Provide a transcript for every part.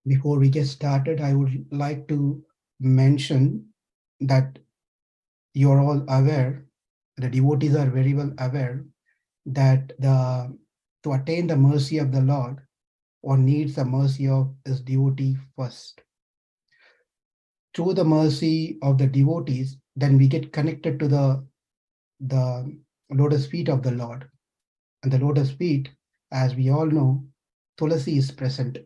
Before we get started, I would like to mention that you're all aware, the devotees are very well aware that to attain the mercy of the Lord, one needs the mercy of his devotee first. Through the mercy of the devotees, then we get connected to the lotus feet of the Lord. And the lotus feet, as we all know, 𝗷𝗪𝗲 is present.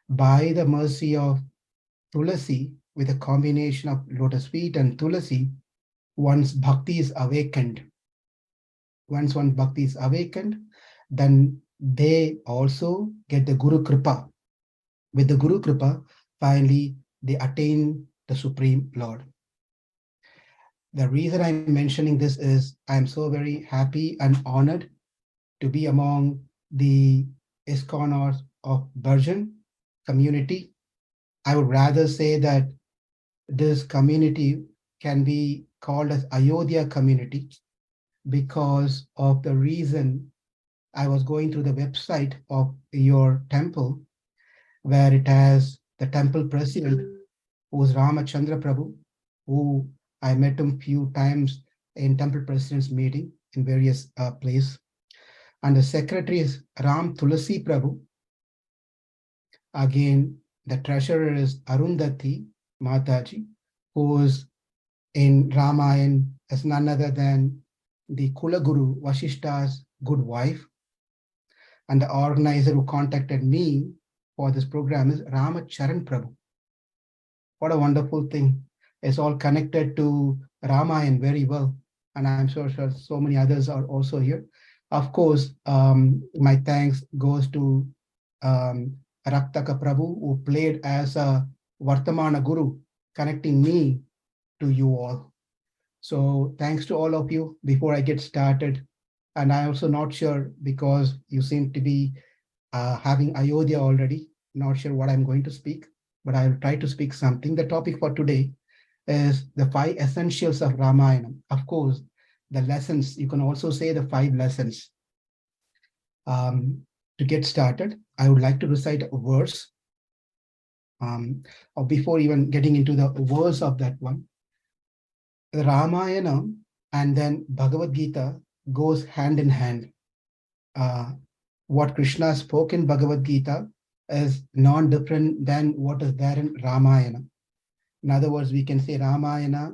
By the mercy of 𝗷𝗪𝗲, with a combination of lotus feet and 𝗷𝗪𝗲, one's bhakti is awakened. Once one's bhakti is awakened, then they also get the Guru Kripa. With the Guru Kripa, finally, they attain the Supreme Lord. The reason I'm mentioning this is I'm so very happy and honored to be among the ISKCON of Bergen community. I would rather say that this community can be called as Ayodhya community because of the reason I was going through the website of your temple, where it has the temple president, who is Ramachandra Prabhu, who I met him few times in temple president's meeting in various places. And the secretary is Ram Tulasi Prabhu. Again, the treasurer is Arundhati Mataji, who is in Ramayan as none other than the Kula Guru Vasishta's good wife. And the organizer who contacted me for this program is Ramacharan Prabhu. What a wonderful thing. It's all connected to Ramayan very well. And I'm sure so many others are also here. Of course, my thanks goes to Raktaka Prabhu, who played as a Vartamana Guru, connecting me to you all. So thanks to all of you. Before I get started, and I'm also not sure because you seem to be having Ayodhya already, not sure what I'm going to speak, but I will try to speak something. The topic for today is the 5 essentials of Ramayana. Of course, the lessons, you can also say the 5 lessons. To get started, I would like to recite a verse. Or before even getting into the verse of that one, the Ramayana and then Bhagavad Gita goes hand in hand. What Krishna spoke in Bhagavad Gita is non-different than what is there in Ramayana. In other words, we can say Ramayana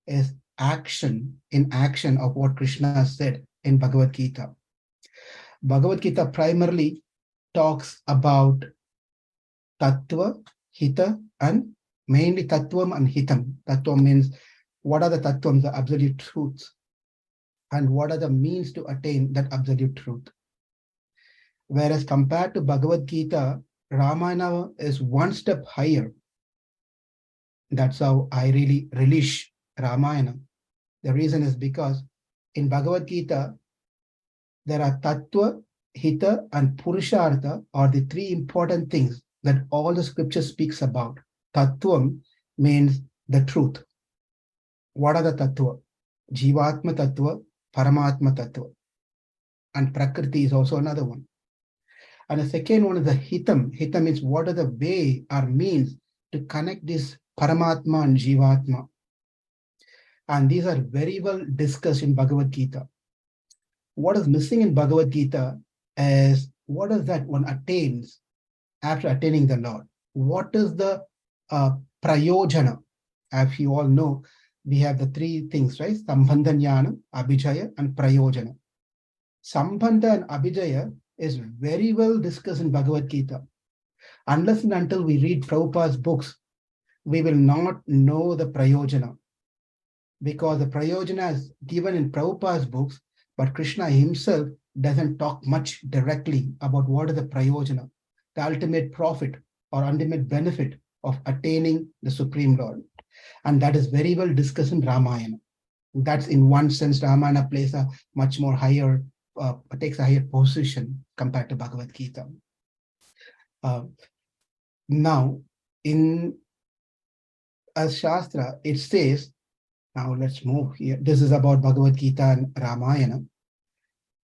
is action in action of what Krishna said in Bhagavad Gita. Bhagavad Gita primarily talks about tattva, hita, and mainly tattvam and hitam. Tattvam means what are the tattvams, the absolute truths, and what are the means to attain that absolute truth. Whereas compared to Bhagavad Gita, Ramayana is one step higher. That's how I really relish Ramayana. The reason is because in Bhagavad Gita, there are tattva, hita, and purushartha are the 3 important things that all the scripture speaks about. Tattvam means the truth. What are the tattva? Jivatma tattva, Paramatma tattva. And Prakriti is also another one. And the second one is the hitam. Hitam means what are the way or means to connect this Paramatma and Jivatma. And these are very well discussed in Bhagavad Gita. What is missing in Bhagavad Gita is what is that one attains after attaining the Lord. What is the prayojana? As you all know, we have the 3 things, right? Sambandha Jnana, Abhijaya, and Prayojana. Sambandha and Abhijaya is very well discussed in Bhagavad Gita. Unless and until we read Prabhupada's books, we will not know the Prayojana. Because the Prayojana is given in Prabhupada's books, but Krishna himself doesn't talk much directly about what is the Prayojana, the ultimate profit or ultimate benefit of attaining the Supreme Lord. And that is very well discussed in Ramayana. That's in one sense, Ramayana plays a much more higher, takes a higher position compared to Bhagavad Gita. Now, in a Shastra, it says, now let's move here. This is about Bhagavad Gita and Ramayana.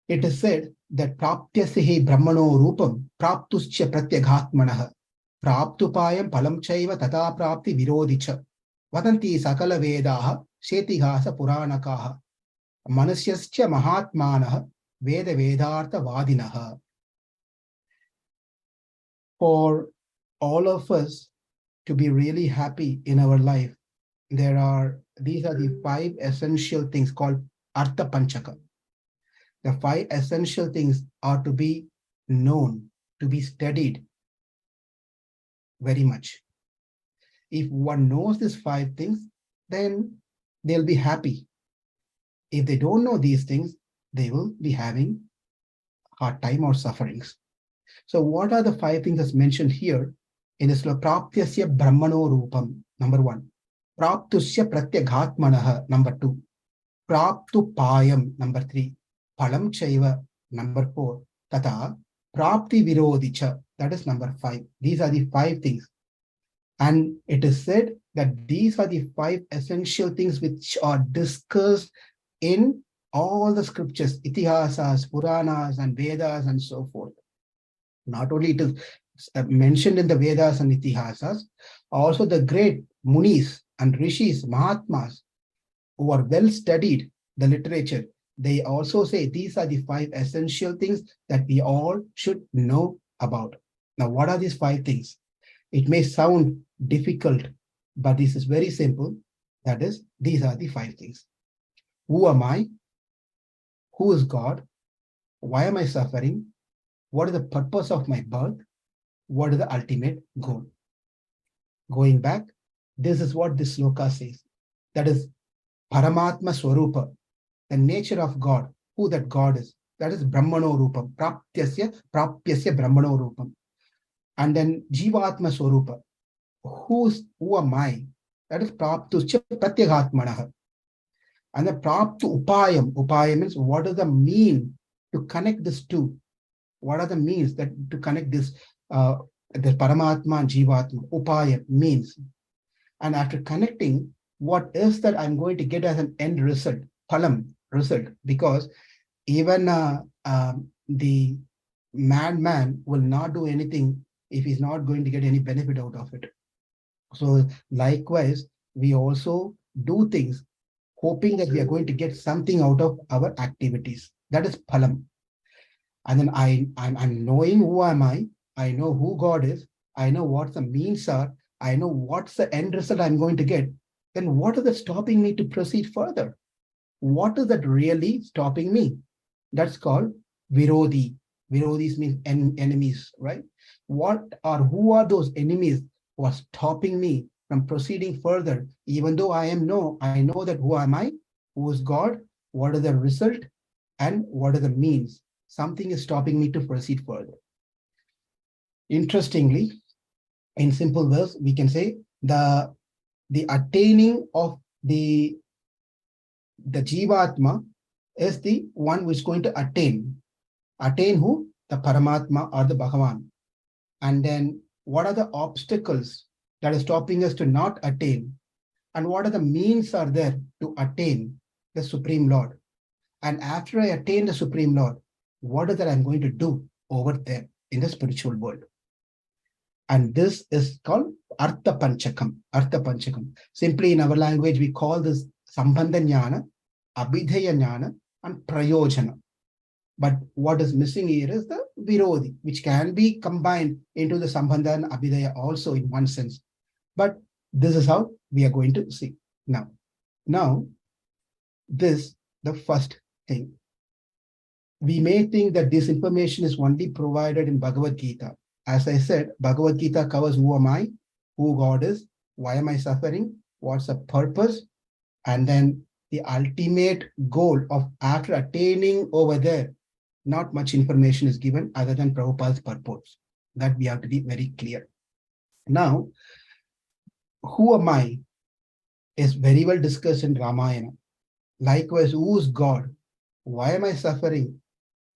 It is said that praptyasya brahmano rupam praptuscha pratyaghatmanaha Praptupayam palam chaiva tata prapti virodhi-ch. Vadanti sakala vedaha 𝗪𝗀 puranakaha. Manusyascha mahatmanah veda vedartha vadinaha. For all of us to be really happy in our life, these are the 5 essential things called Artha Panchaka. The 5 essential things are to be known, to be studied very much. If one knows these 5 things, then they'll be happy. If they don't know these things, they will be having hard time or sufferings. So what are the 5 things that's mentioned here in this Praptyasya Brahmano Rupam, number 1. Praptusya Pratyaghatmanaha, number 2. Praptupayam, number 3. Palam Chaiva, number 4. Tata Prapti Virodhi-ch, that is number 5. These are the 5 things. And it is said that these are the 5 essential things which are discussed in all the scriptures, Itihasas, Puranas, and Vedas, and so forth. Not only it is mentioned in the Vedas and Itihasas, also the great Munis and Rishis, Mahatmas, who are well studied the literature, they also say these are the 5 essential things that we all should know about. Now, what are these 5 things? It may sound difficult, but this is very simple. That is, these are the 5 things. Who am I? Who is God? Why am I suffering? What is the purpose of my birth? What is the ultimate goal? Going back, this is what this sloka says. That is Paramatma Swarupa, the nature of God, who that God is. That is Brahmano Rupam, Prapyasya Brahmano Rupam. And then Jivatma Swarupa, who am I? That is Praptusya Pratyaghatmanaha. And the Praptu Upayam means what is the mean to connect this two? What are the means that to connect this, the Paramatma and Jivatma? Upaya means. And after connecting, what is that I'm going to get as an end result? Phalam, result. Because even the madman will not do anything if he's not going to get any benefit out of it. So likewise, we also do things hoping that we are going to get something out of our activities. That is phalam. And then I'm knowing who am I know who God is, I know what the means are, I know what's the end result I'm going to get. Then what is that stopping me to proceed further? What is that really stopping me? That's called Virodhi. Virodhis means enemies, right? What or who are those enemies who are stopping me from proceeding further? Even though I know that who am I, who is God, what is the result, and what are the means? Something is stopping me to proceed further. Interestingly, in simple words, we can say the attaining of the Jivatma is the one which is going to attain. Attain who? The Paramatma or the Bhagavan. And then what are the obstacles that are stopping us to not attain? And what are the means are there to attain the Supreme Lord? And after I attain the Supreme Lord, what is that I'm going to do over there in the spiritual world? And this is called Artha Panchakam. Artha Panchakam. Simply in our language, we call this Sambandha Jnana, Abhidheya Jnana, and Prayojana. But what is missing here is the Virodhi, which can be combined into the Sambandha and Abhidheya also in one sense. But this is how we are going to see. Now, this, the first thing. We may think that this information is only provided in Bhagavad Gita. As I said, Bhagavad Gita covers who am I, who God is, why am I suffering, what's the purpose, and then the ultimate goal of after attaining over there. Not much information is given other than Prabhupada's purpose. That we have to be very clear. Now, who am I is very well discussed in Ramayana. Likewise, who is God? Why am I suffering?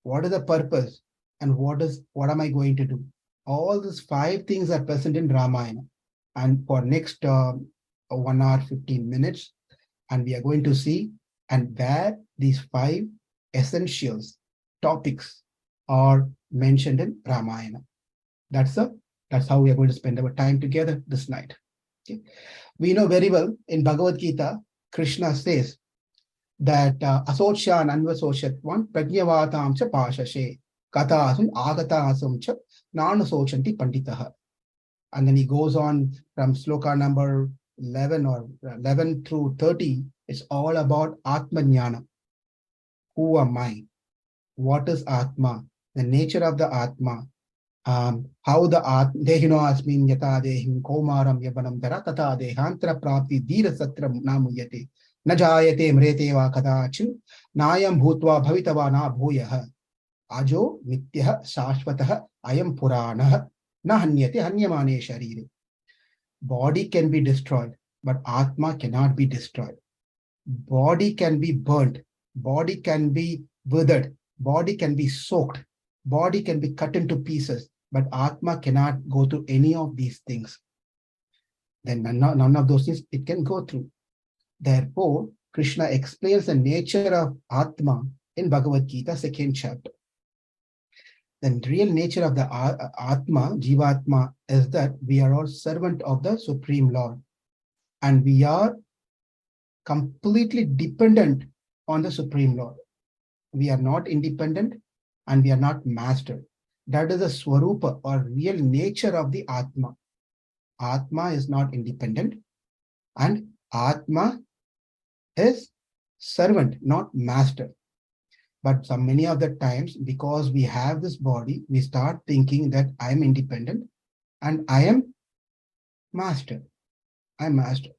What is the purpose? And what am I going to do? All these 5 things are present in Ramayana. And for next 1 hour, 15 minutes, and we are going to see and where these 5 essentials, topics are mentioned in Ramayana. That's the That's how we are going to spend our time together this night. Okay. We know very well in Bhagavad Gita, Krishna says that asocyan anvasochatvan prajnavatam cha pashashe kathasum agatasum cha nanasochanti panditaha. And then he goes on from sloka number 11 or 11 through 30. It's all about Atmajnana. Who am I? What is Atma? The nature of the Atma. How the Dehino asmin yata dehim komaram yabanam tata dehantra prapti dhira satram namuyate najayate mrete va kadachin nayam bhutva bhavitava na bhuyah ajo nityah shashvatah ayam puranah na hanyate hanyamane sharire. Body can be destroyed, but Atma cannot be destroyed. Body can be burnt, body can be withered, body can be soaked, body can be cut into pieces, but Atma cannot go through any of these things. Then none of those things it can go through. Therefore, Krishna explains the nature of Atma in Bhagavad Gita, 2nd chapter. The real nature of the Atma, Jivatma, is that we are all servant of the Supreme Lord. And we are completely dependent on the Supreme Lord. We are not independent and we are not master. That is the Swarupa or real nature of the Atma. Atma is not independent and Atma is servant, not master. But many of the times, because we have this body, we start thinking that I am independent and I am master. I'm master.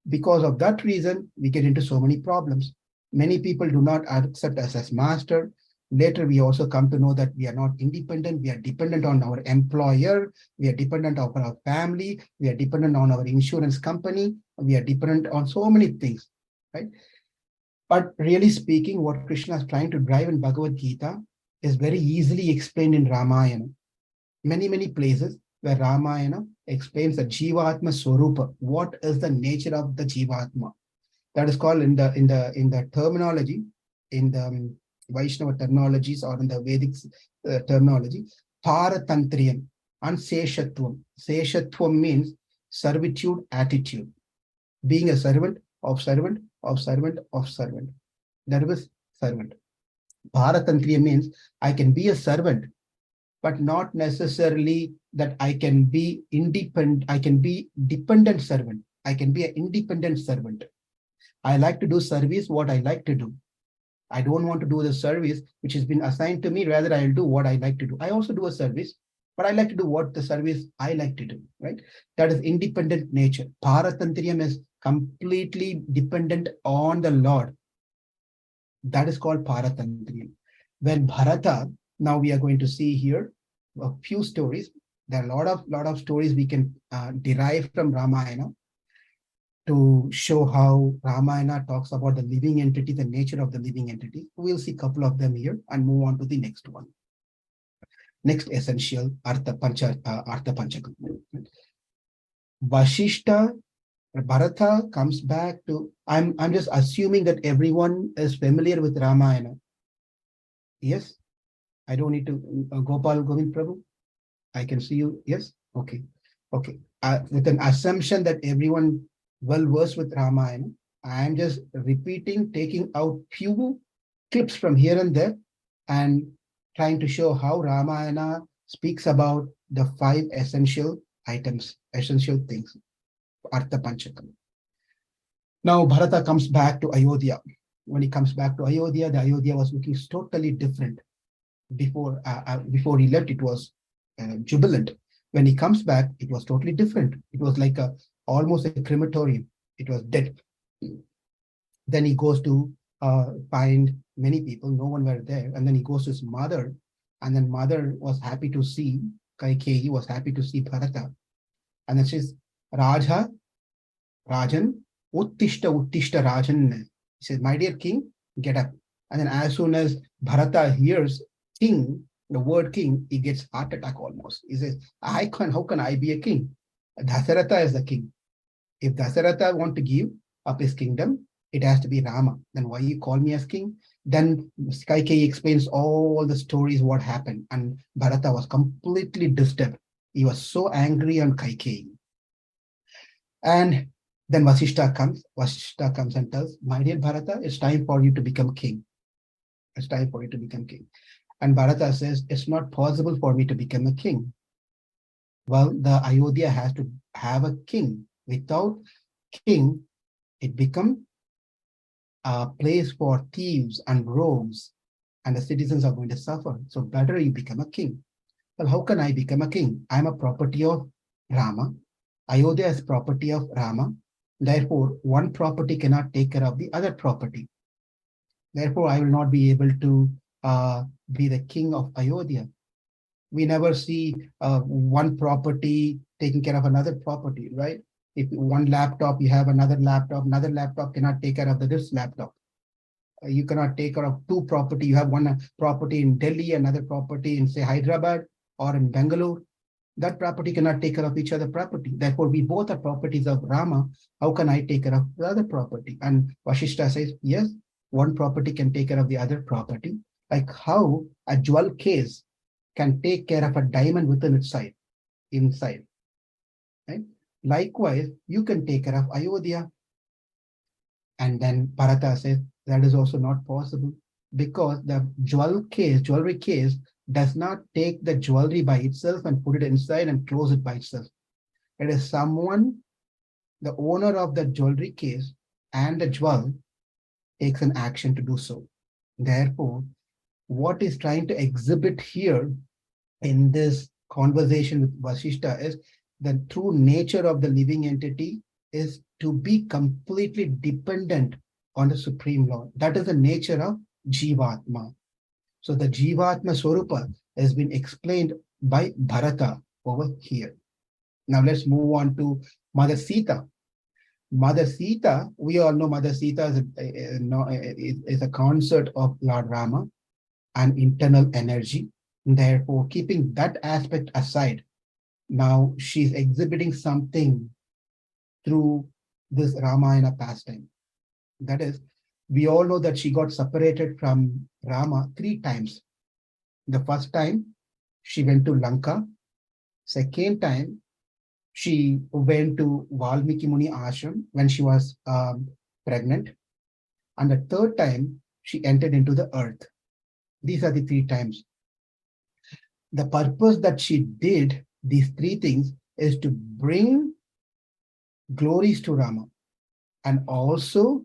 Because of that reason, we get into so many problems. Many people do not accept us as master. Later, we also come to know that we are not independent. We are dependent on our employer. We are dependent on our family. We are dependent on our insurance company. We are dependent on so many things, right? But really speaking, what Krishna is trying to drive in Bhagavad Gita is very easily explained in Ramayana. Many places where Ramayana explains the Jivatma Swarupa. What is the nature of the Jivatma? That is called in the terminology, in the Vaishnava terminologies or in the Vedic terminology, Paratantriyam and Seshatvam. Seshatvam means servitude attitude. Being a servant of servant of servant of servant. That was servant. Paratantriya means I can be a servant, but not necessarily that I can be independent. I can be dependent servant. I can be an independent servant. I like to do service what I like to do. I don't want to do the service which has been assigned to me. Rather, I'll do what I like to do. I also do a service, but I like to do what the service I like to do, right? That is independent nature. Paratantriyam is completely dependent on the Lord. That is called Paratantriyam. When Bharata, now we are going to see here a few stories. There are a lot of stories we can derive from Ramayana to show how Ramayana talks about the living entity, the nature of the living entity. We'll see a couple of them here and move on to the next one. Next essential, Artha Panchakam. Vashishta, Bharata comes back to, I'm just assuming that everyone is familiar with Ramayana. Yes? I don't need to, Gopal Govind Prabhu? I can see you, yes? Okay. Okay. With an assumption that everyone well versed with Ramayana, I am just repeating, taking out few clips from here and there and trying to show how Ramayana speaks about the 5 essential items, essential things, Artha Panchakam. Now Bharata comes back to Ayodhya. When he comes back to Ayodhya, the Ayodhya was looking totally different. Before he left, it was jubilant. When he comes back, it was totally different. It was like almost a crematorium. It was dead. Then he goes to find many people. No one were there. And then he goes to his mother. And then mother was happy to see, Kaikeyi was happy to see Bharata. And then she says, Rajan, Uttishta Rajan. He says, my dear king, get up. And then as soon as Bharata hears king, the word king, he gets heart attack almost. He says, how can I be a king? Dasaratha is the king. If Dasaratha want to give up his kingdom, it has to be Rama. Then why you call me as king? Then Kaikeyi explains all the stories, what happened. And Bharata was completely disturbed. He was so angry on Kaikeyi. And then Vasishtha comes and tells, my dear Bharata, it's time for you to become king. It's time for you to become king. And Bharata says, it's not possible for me to become a king. Well, the Ayodhya has to have a king. Without king, it becomes a place for thieves and rogues, and the citizens are going to suffer. So better you become a king. Well, how can I become a king? I'm a property of Rama. Ayodhya is property of Rama. Therefore, one property cannot take care of the other property. Therefore, I will not be able to be the king of Ayodhya. We never see one property taking care of another property, right? If one laptop, you have another laptop cannot take care of this laptop. You cannot take care of two property. You have one property in Delhi, another property in, say, Hyderabad or in Bangalore. That property cannot take care of each other property. Therefore, we both are properties of Rama. How can I take care of the other property? And Vasishtha says, yes, one property can take care of the other property. Like how a jewel case can take care of a diamond within its side, inside. Right? Likewise, you can take care of Ayodhya. And then Bharata says, that is also not possible because the jewelry case does not take the jewelry by itself and put it inside and close it by itself. It is someone, the owner of the jewelry case and the jewel, takes an action to do so. Therefore, what is trying to exhibit here in this conversation with Vasishtha is the true nature of the living entity is to be completely dependent on the Supreme Lord. That is the nature of Jivatma. So the Jivatma Swarupa has been explained by Bharata over here. Now let's move on to Mother Sita. Mother Sita, we all know Mother Sita is a consort of Lord Rama, an internal energy. Therefore, keeping that aspect aside, now she's exhibiting something through this Ramayana pastime. That is, we all know that she got separated from Rama 3 times. The first time, she went to Lanka. Second time, she went to Valmiki Muni ashram when she was pregnant. And the third time, she entered into the earth. These are the 3 times. The purpose that she did these 3 things is to bring glories to Rama. And also,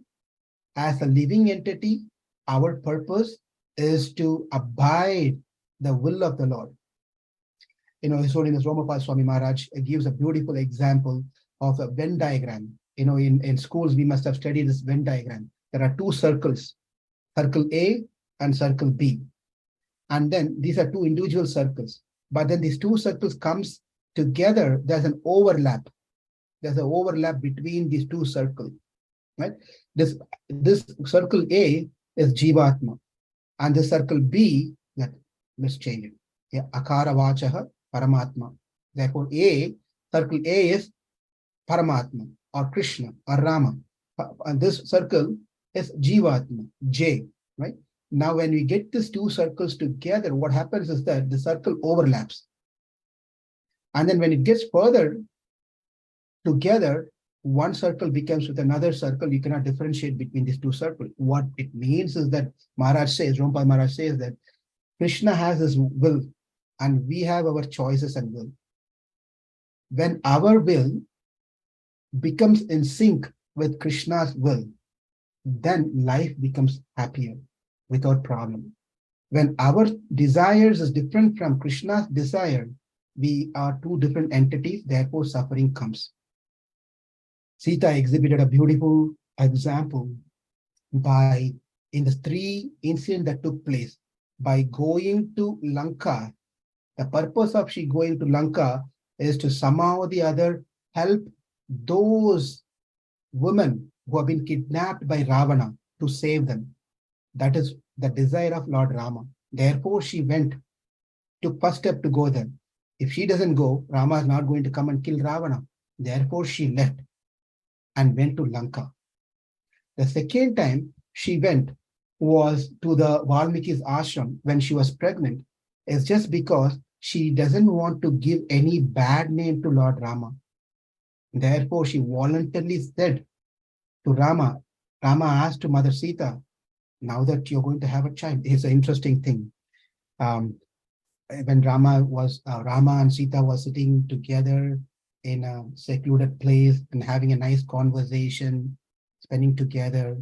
as a living entity, our purpose is to abide the will of the Lord. His Holiness 𝗪𝗲𝗀 Swami Maharaj gives a beautiful example of a Venn diagram. In schools, we must have studied this Venn diagram. There are 2 circles, circle A and circle B. And then these are 2 individual circles. But then these 2 circles comes together, there's an overlap. There's an overlap between these 2 circles. Right? This circle A is Jivatma. And the circle B, let's change it. Yeah, Akara Vachaha Paramatma. Therefore, circle A is Paramatma or Krishna or Rama. And this circle is Jivatma, J. Right? Now, when we get these 2 circles together, what happens is that the circle overlaps. And then when it gets further together, one circle becomes with another circle. You cannot differentiate between these 2 circles. What it means is that Ромпа Maharaj says that Krishna has his will and we have our choices and will. When our will becomes in sync with Krishna's will, then life becomes happier without problem. When our desires is different from Krishna's desire, we are 2 different entities, therefore suffering comes. Sita exhibited a beautiful example in the 3 incidents that took place. By going to Lanka, the purpose of she going to Lanka is to somehow or the other help those women who have been kidnapped by Ravana to save them. That is the desire of Lord Rama. Therefore, she took first step to go there. If she doesn't go, Rama is not going to come and kill Ravana. Therefore, she left and went to Lanka. The second time she went was to the Valmiki's ashram when she was pregnant. It's just because she doesn't want to give any bad name to Lord Rama. Therefore, she voluntarily said to Rama asked to Mother Sita, now that you're going to have a child, it's an interesting thing. When Rama and Sita was sitting together in a secluded place and having a nice conversation, spending together.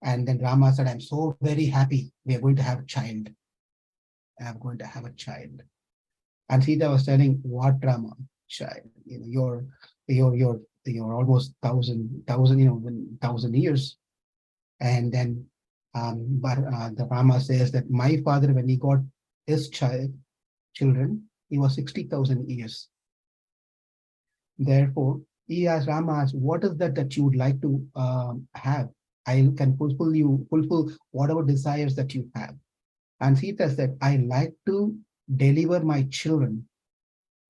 And then Rama said, I'm so very happy. We are going to have a child. I'm going to have a child. And Sita was telling, what Rama? Child. You're almost 1,000 years. And then the Rama says that my father, when he got his children, he was 60,000 years. Therefore, Rama asked, what is that you would like to have? I can fulfill whatever desires that you have. And Sita said, I like to deliver my children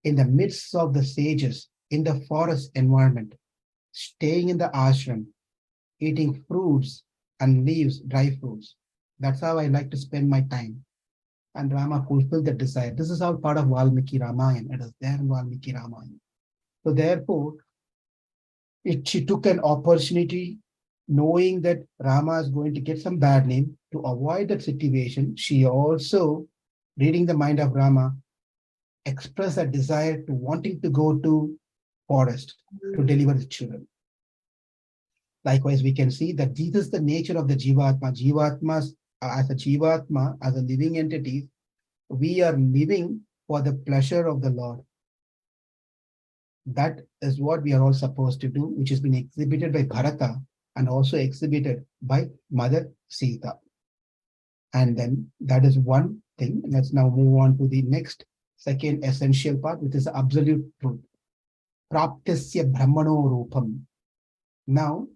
in the midst of the sages, in the forest environment, staying in the ashram, eating fruits and leaves, dry fruits. That's how I like to spend my time. And Rama fulfilled the desire. This is all part of Valmiki Ramayana. It is there in Valmiki Ramayana. So therefore, she took an opportunity, knowing that Rama is going to get some bad name. To avoid that situation, she also, reading the mind of Rama, expressed a desire to wanting to go to forest to deliver the children. Likewise, we can see that this is the nature of the Jivatma. Jivatmas, as a Jivatma, as a living entity, we are living for the pleasure of the Lord. That is what we are all supposed to do, which has been exhibited by Bharata and also exhibited by Mother Sita. And then that is one thing. Let's now move on to the next, second essential part, which is absolute truth. Praptasya Brahmano Rupam. Now,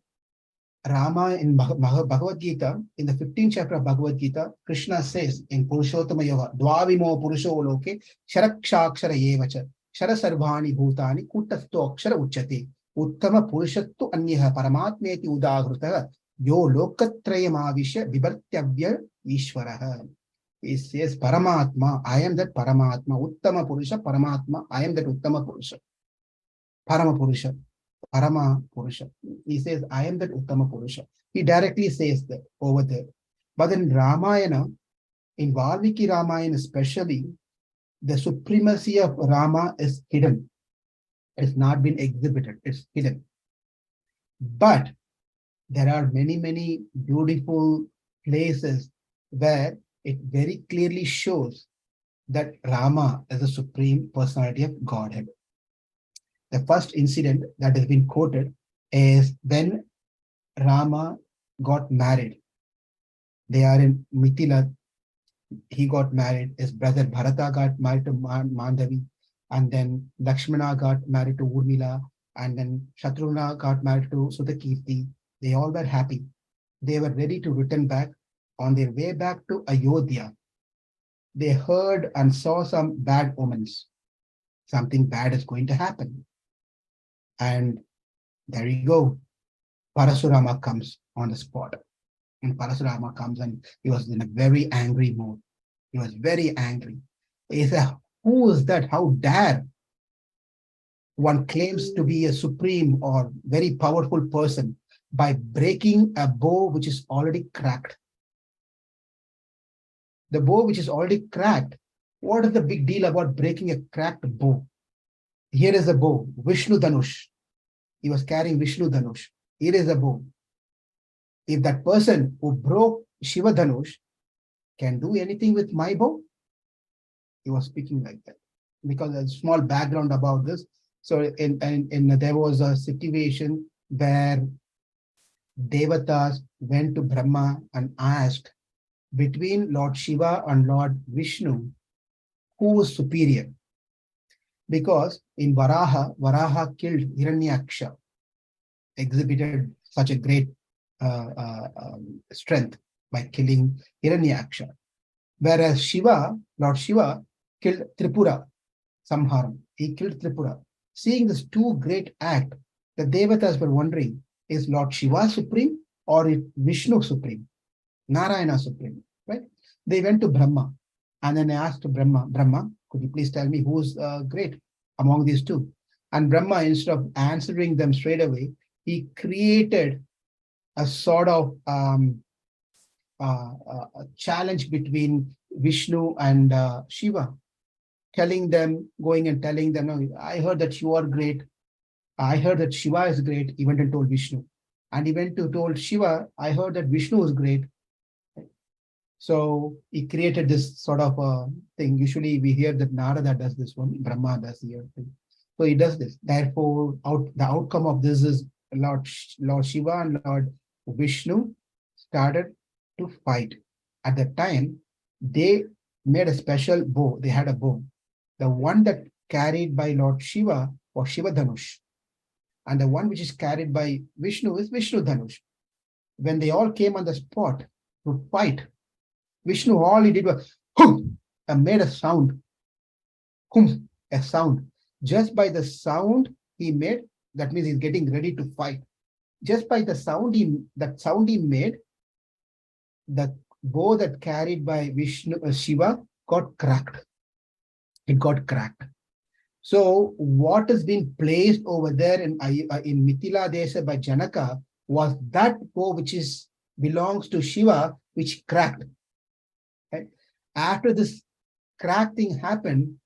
Rama in Bhagavad Gita, in the 15th chapter of Bhagavad Gita, Krishna says in Purushottama Yoga, Dvavimo Purusho Loke, Sharakshakshara Shara Sarvani Bhutani Kutasto Akshara Uchate, Uttama Purushattu Anyaha Paramatmeti Udagruta, Yo Lokatrayamavisha Vibartyavya Ishvaraha. He says, Paramatma, I am that Paramatma, Uttama Purusha, Paramatma, I am that Uttama Purusha, Parama Purusha. Parama Purusha. He says, I am that Uttama Purusha. He directly says that over there. But in Ramayana, in Valmiki Ramayana especially, the supremacy of Rama is hidden. It's not been exhibited. It's hidden. But there are many, many beautiful places where it very clearly shows that Rama is the supreme personality of Godhead. The first incident that has been quoted is when Rama got married. They are in Mithila. He got married. His brother Bharata got married to Mandavi. And then Lakshmana got married to Urmila. And then Shatrughna got married to Sutakirti. They all were happy. They were ready to return back. On their way back to Ayodhya, they heard and saw some bad omens. Something bad is going to happen. And there you go. Parasurama comes on the spot. And Parasurama comes and he was in a very angry mood. He was very angry. He said, who is that? How dare one claims to be a supreme or very powerful person by breaking a bow which is already cracked? The bow which is already cracked. What is the big deal about breaking a cracked bow? Here is a bow, Vishnu Dhanush. He was carrying Vishnu Dhanush. Here is a bow. If that person who broke Shiva Dhanush can do anything with my bow, he was speaking like that. Because a small background about this. So there was a situation where Devatas went to Brahma and asked, between Lord Shiva and Lord Vishnu, who was superior? Because in Varaha killed Hiranyaksha, exhibited such a great strength by killing Hiranyaksha. Whereas Lord Shiva killed Tripura, Samharam. He killed Tripura. Seeing this two great acts, the Devatas were wondering, is Lord Shiva supreme or is Vishnu supreme? Narayana supreme, right? They went to Brahma and then they asked Brahma, Could you please tell me who's great among these two? And Brahma, instead of answering them straight away, he created a sort of a challenge between Vishnu and Shiva, going and telling them, no, I heard that you are great. I heard that Shiva is great. He went and told Vishnu. And he went to told Shiva, I heard that Vishnu is great. So he created this sort of thing. Usually we hear that Narada does this one, Brahma does the other thing. So he does this. Therefore, the outcome of this is Lord Shiva and Lord Vishnu started to fight. At that time, they made a special bow. They had a bow. The one that carried by Lord Shiva was Shiva Dhanush. And the one which is carried by Vishnu is Vishnu Dhanush. When they all came on the spot to fight, Vishnu, all he did was hum, and made a sound. Hum, a sound. Just by the sound he made, that means he's getting ready to fight. Just by the sound he made, the bow that carried by Shiva got cracked. It got cracked. So what has been placed over there in Mithila Desha by Janaka was that bow which belongs to Shiva, which cracked. Right? After this crack thing happened,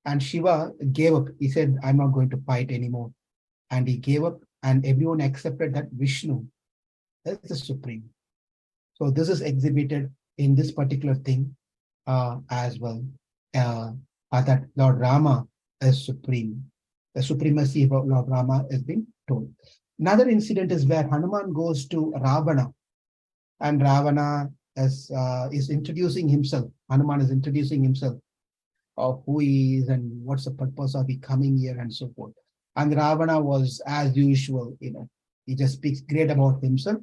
and Shiva gave up. He said, I'm not going to fight anymore. And he gave up, and everyone accepted that Vishnu is the supreme. So this is exhibited in this particular thing as well. That Lord Rama is supreme. The supremacy of Lord Rama has been told. Another incident is where Hanuman goes to Ravana, and Ravana is introducing himself. Hanuman is introducing himself of who he is and what's the purpose of he coming here and so forth. And Ravana was, as usual, he just speaks great about himself.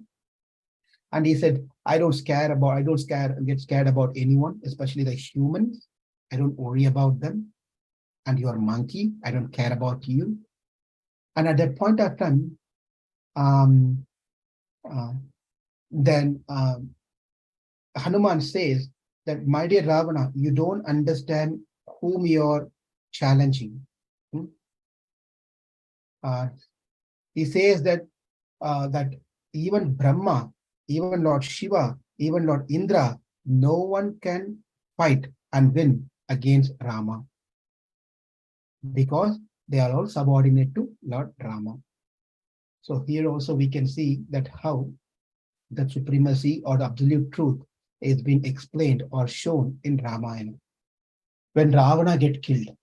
And he said, I don't get scared about anyone, especially the humans. I don't worry about them. And you're a monkey. I don't care about you. And at that point of time, then Hanuman says that, my dear Ravana, you don't understand whom you're challenging. He says that even Brahma, even Lord Shiva, even Lord Indra, no one can fight and win against Rama, because they are all subordinate to Lord Rama. So here also we can see that how the supremacy or the absolute truth is being explained or shown in Ramayana. When Ravana gets killed,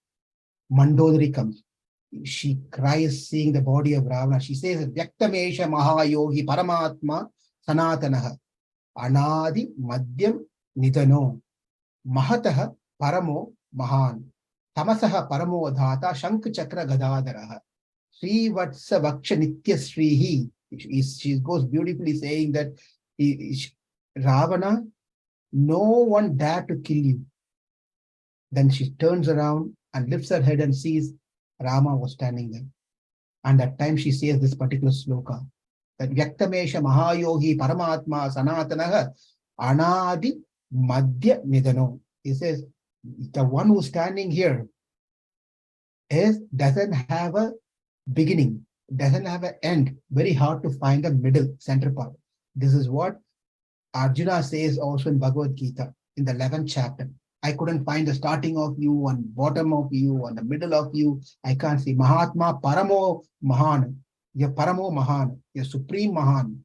Mandodari comes. She cries seeing the body of Ravana. She says, 𝗪𝗪𝗱 𝗪𝗲𝗀 Sanatanaha Anadi Madhyam Nidano Mahataha Paramo Mahan Tamasaha Paramo Dhata Shankh-Chakra Gadadaraha 𝗔𝗯ance She goes beautifully saying that Ravana, no one dare to kill you. Then she turns around and lifts her head and sees Rama was standing there. And at time she says this particular sloka, that 𝗪𝗪𝗱 𝗪𝗲𝗀 Paramatma Sanatanaha Anadi Madhya Nidano. He says, the one who's standing here doesn't have a beginning, doesn't have an end. Very hard to find a middle center part. This is what Arjuna says also in Bhagavad Gita in the 11th chapter. I couldn't find the starting of you and bottom of you and the middle of you. I can't see. Mahatma Paramo Mahan. You're Paramo Mahan. You're Supreme Mahan.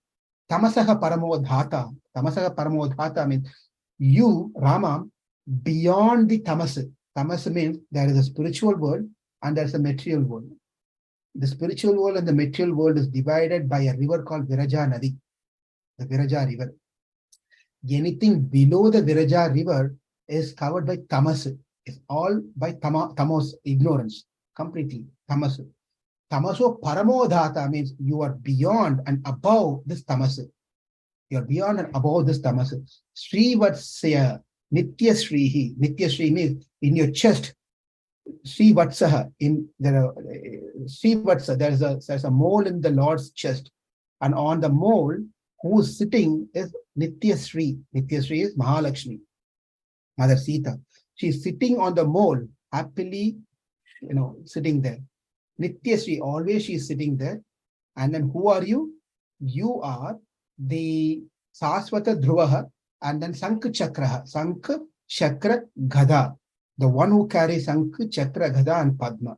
Tamasaha Paramo Dhata. Tamasaha Paramo Dhata means you, Rama, beyond the tamas. Tamas means there is a spiritual world and there's a material world. The spiritual world and the material world is divided by a river called Viraja Nadi, the Viraja river. Anything below the Viraja river is covered by tamas. It's all by tamos, ignorance, completely tamas. Tamaso paramodhata means you are beyond and above this tamas. You are beyond and above this tamas. 𝗪𝗪𝗱 𝗪𝗪𝗱. Nityasri means in your chest. 𝗪𝗪𝗱 𝗪𝗪𝗱, there's a mole in the Lord's chest, and on the mole who is sitting is Nityasri. Nityasri is Mahalakshmi, Mother Sita. She's sitting on the mole, happily, sitting there. Nityasri, always she is sitting there. And then who are you? You are the Saswata Dhruvaha and then Sankh Chakraha, Sankh Chakra Gada, the one who carries Sankh Chakra Gada and Padma.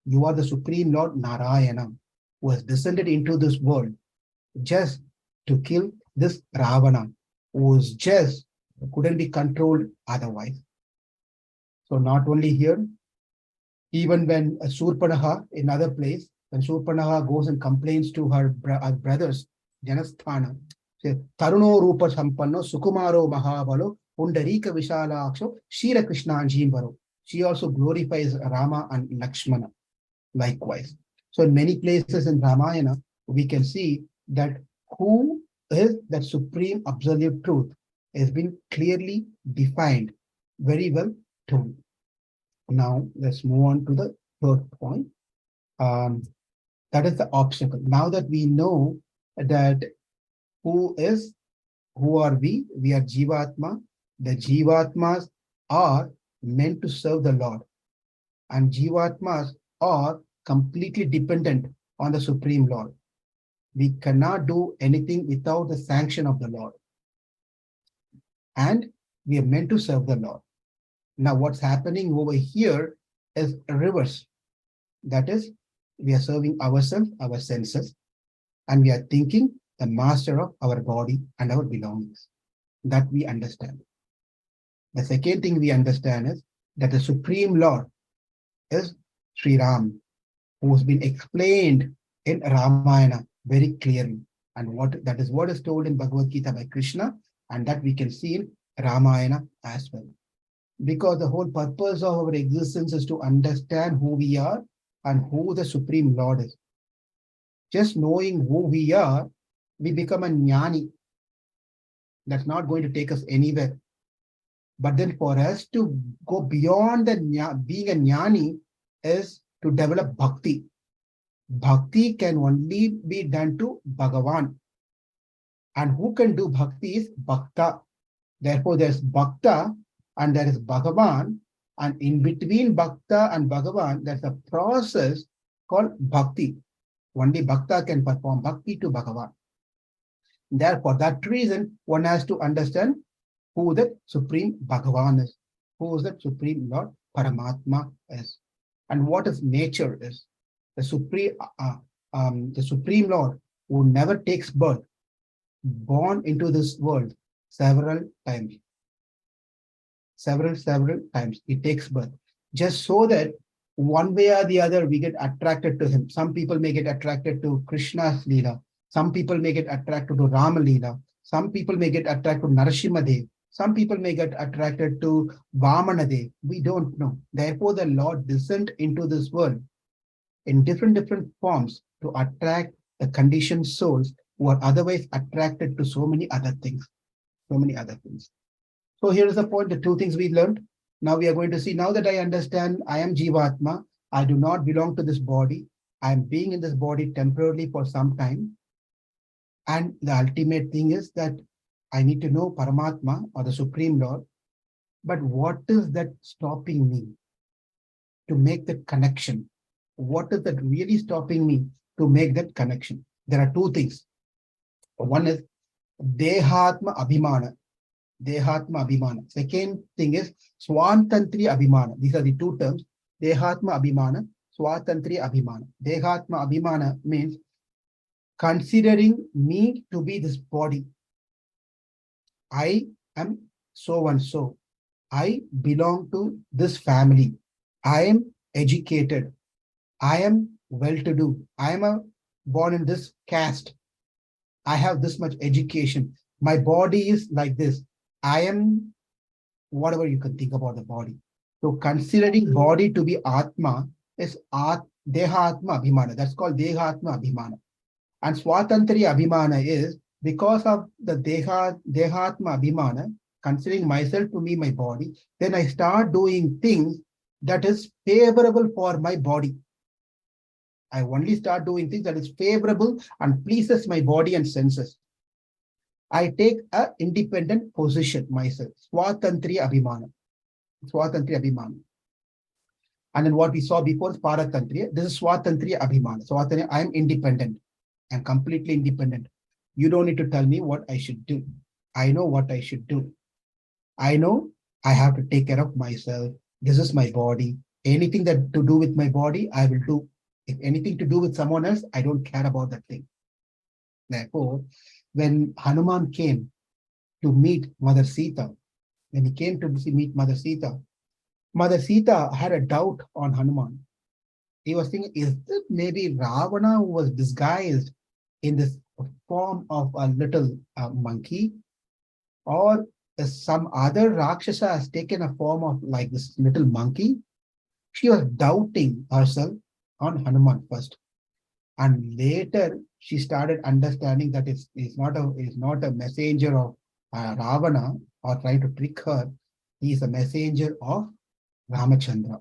You are the Supreme Lord Narayana, who has descended into this world just to kill this Ravana, who is just couldn't be controlled otherwise. So not only here, even when Surpanaha in other place, when Surpanaha goes and complains to her brothers, Janasthana, say, Taruno Rupa Sampanno Sukumaro Mahabalo Pundarika Vishalaksho Shira Krishna Anjimbaro. She also glorifies Rama and Lakshmana likewise. So in many places in Ramayana, we can see that who is that supreme absolute truth has been clearly defined, very well told. Now let's move on to the third point. That is the obstacle. Now that we know that who are we? We are Jivatma. The Jivatmas are meant to serve the Lord. And Jivatmas are completely dependent on the Supreme Lord. We cannot do anything without the sanction of the Lord. And we are meant to serve the Lord. Now what's happening over here is a reverse. That is, we are serving ourselves, our senses, and we are thinking the master of our body and our belongings. That we understand. The second thing we understand is that the Supreme Lord is Sri Ram, who has been explained in Ramayana very clearly. And that is what is told in Bhagavad Gita by Krishna, and that we can see in Ramayana as well. Because the whole purpose of our existence is to understand who we are and who the Supreme Lord is. Just knowing who we are, we become a jnani. That's not going to take us anywhere. But then for us to go beyond being a jnani is to develop bhakti. Bhakti can only be done to Bhagavan. And who can do bhakti is bhakta. Therefore, there's bhakta and there is Bhagavan. And in between bhakta and Bhagavan, there's a process called bhakti. Only bhakta can perform bhakti to Bhagavan. Therefore, that reason, one has to understand who the Supreme Bhagavan is, who is the Supreme Lord Paramatma is, and what his nature is. The Supreme Lord who never takes birth, born into this world several times. Several times he takes birth, just so that one way or the other we get attracted to him. Some people may get attracted to Krishna's Leela. Some people may get attracted to Rama Leela. Some people may get attracted to Narasimhadev. Some people may get attracted to Vamanadev. We don't know. Therefore, the Lord descended into this world in different forms to attract the conditioned souls who are otherwise attracted to so many other things. So here is the point, the two things we learned. Now we are going to see, now that I understand I am Jivatma, I do not belong to this body. I am being in this body temporarily for some time. And the ultimate thing is that I need to know Paramatma or the Supreme Lord. But what is that stopping me to make that connection? What is that really stopping me to make that connection? There are two things. One is Dehatma Abhimana. Dehatma Abhimana. Second thing is Swantantri Abhimana. These are the two terms. Dehatma Abhimana, Swatantri Abhimana. Dehatma Abhimana means considering me to be this body. I am so and so. I belong to this family. I am educated. I am well-to-do. I am born in this caste. I have this much education. My body is like this. I am whatever you can think about the body. So considering body to be Atma is Deha Atma Abhimana. That's called Deha Atma Abhimana. And Swatantri Abhimana is because of the Dehatma Abhimana, considering myself to be my body, then I start doing things that is favorable for my body. I only start doing things that is favorable and pleases my body and senses. I take an independent position myself. Swatantri Abhimana. Swatantri Abhimana. And then what we saw before is Paratantriya. This is Swatantriya Abhimana. Swatantriya, I am independent. I'm completely independent. You don't need to tell me what I should do. I know what I should do. I know I have to take care of myself. This is my body. Anything that to do with my body, I will do. If anything to do with someone else, I don't care about that thing. Therefore, when Hanuman came to meet Mother Sita, when he came to meet Mother Sita had a doubt on Hanuman. He was thinking, is it maybe Ravana who was disguised in this form of a little monkey? Or some other Rakshasa has taken a form of like this little monkey? She was doubting herself on Hanuman first. And later she started understanding that it's not a messenger of Ravana or trying to trick her. He is a messenger of Ramachandra.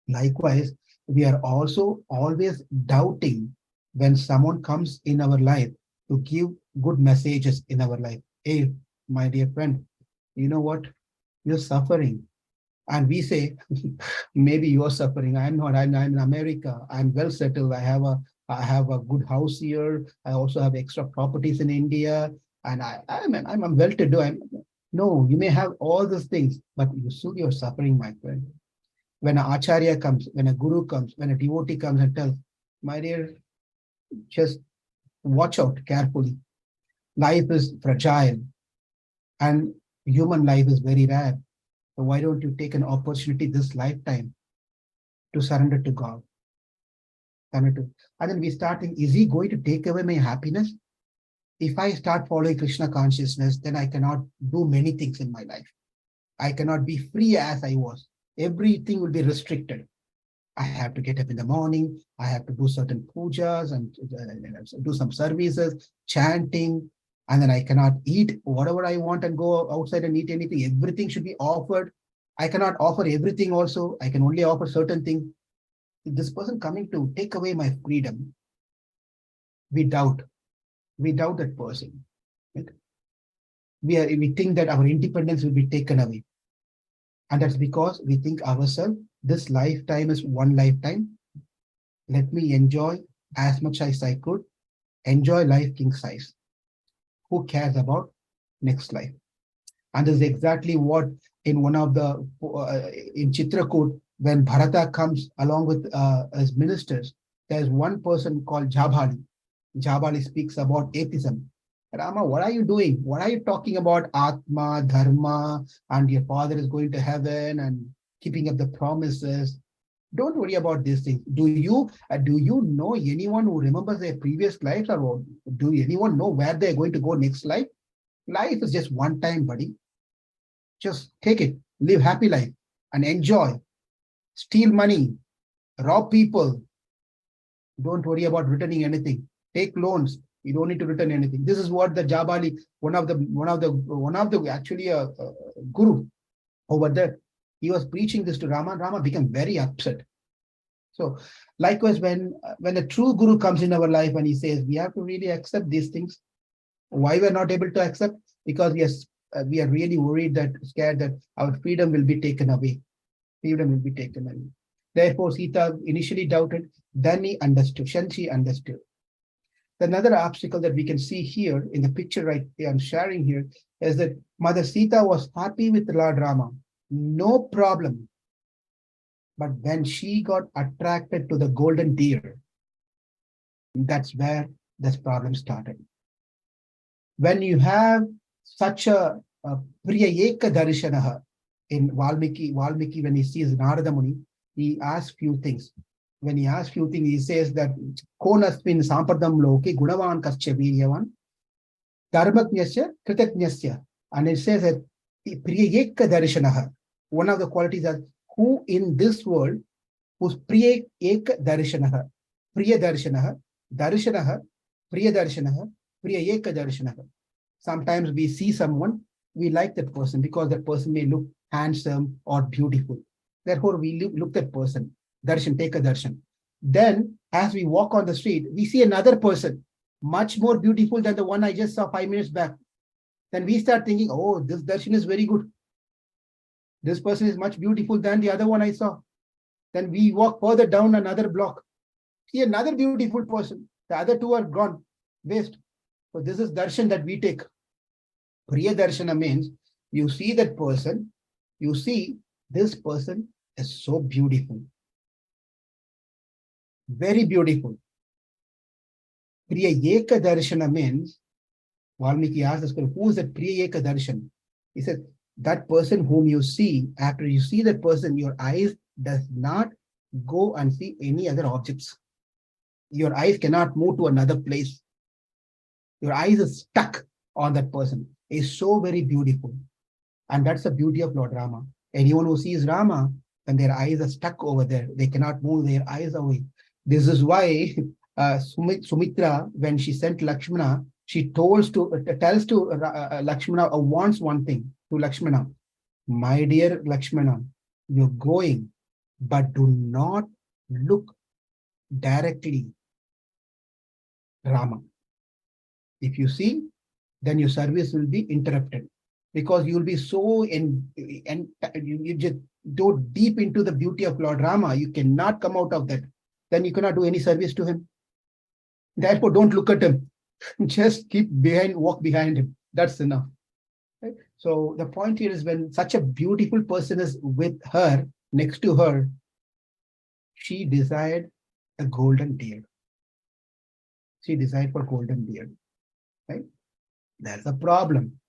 Likewise, we are also always doubting when someone comes in our life to give good messages in our life. Hey, my dear friend, you know what? You're suffering. And we say, maybe you're suffering. I'm not. I'm in America. I'm well settled. I have a good house here. I also have extra properties in India. And I'm well to do. No, you may have all those things, but you're suffering, my friend. When an acharya comes, when a guru comes, when a devotee comes and tells, my dear, just watch out carefully. Life is fragile and human life is very rare. So why don't you take an opportunity this lifetime to surrender to God? And then we start thinking, is he going to take away my happiness? If I start following Krishna consciousness, then I cannot do many things in my life. I cannot be free as I was. Everything will be restricted. I have to get up in the morning. I have to do certain pujas and do some services, chanting, and then I cannot eat whatever I want and go outside and eat anything. Everything should be offered. I cannot offer everything also. I can only offer certain things. This person coming to take away my freedom, we doubt. We doubt that person. Right? We think that our independence will be taken away. And that's because we think ourselves, this lifetime is one lifetime. Let me enjoy as much as I could. Enjoy life king size. Who cares about next life? And this is exactly what in one of the, in Chitrakoot, when Bharata comes along with his ministers, there's one person called 𝗔𝗯𝗍𝗃. 𝗔𝗯𝗍𝗃 speaks about atheism. Rama, what are you doing? What are you talking about Atma, Dharma, and your father is going to heaven and keeping up the promises? Don't worry about these things. Do you know anyone who remembers their previous lives, or do anyone know where they're going to go next life? Life is just one time, buddy. Just take it, live happy life and enjoy. Steal money, rob people. Don't worry about returning anything. Take loans. You don't need to return anything. This is what the 𝗔𝗯𝗍𝗃, one of the actually guru over there, he was preaching this to Rama. Rama became very upset. So likewise, when a true guru comes in our life and he says, we have to really accept these things. Why we're not able to accept? Because we are really worried, scared that our freedom will be taken away. Freedom will be taken away. Therefore, Sita initially doubted, then she understood. Another obstacle that we can see here in the picture right here, I'm sharing here, is that Mother Sita was happy with Lord Rama. No problem. But when she got attracted to the golden deer, that's where this problem started. When you have such a 𝗪𝗍𝗀𝗃 darshanaha in Valmiki, when he sees Narada Muni, he asks few things. When he asks few things, he says that konasmin sampradam loke gunavan kascha viryavan dharmajnasya kritajnasya. And it says that 𝗪𝗍𝗃 darshanaha, one of the qualities that who in this world, whose 𝗪𝗍𝗃 darshanaha, priya darshanaha, darshanaha, priya darshanaha, 𝗪𝗍𝗃 darshanaha. Sometimes we see someone, we like that person because that person may look handsome or beautiful. Therefore, we look that person. Darshan, take a darshan. Then, as we walk on the street, we see another person, much more beautiful than the one I just saw 5 minutes back. Then we start thinking, oh, this darshan is very good. This person is much beautiful than the other one I saw. Then we walk further down another block. See another beautiful person. The other two are gone, waste. So this is darshan that we take. Priya darshana means you see that person, you see this person is so beautiful. Very beautiful. Priya Eka Darshana means, Valmiki asked this question, who is that Priya Eka Darshan? He said, that person whom you see, after you see that person, your eyes does not go and see any other objects. Your eyes cannot move to another place. Your eyes are stuck on that person. It's so very beautiful. And that's the beauty of Lord Rama. Anyone who sees Rama, then their eyes are stuck over there. They cannot move their eyes away. This is why Sumitra, when she sent Lakshmana, she tells to Lakshmana, wants one thing to Lakshmana. My dear Lakshmana, you're going, but do not look directly Rama. If you see, then your service will be interrupted, because you will be so you just go deep into the beauty of Lord Rama. You cannot come out of that. Then you cannot do any service to him. Therefore, don't look at him. Just keep behind, walk behind him. That's enough. Right? So the point here is, when such a beautiful person is with her, next to her, she desired a golden beard. She desired for golden beard. Right? That's a problem.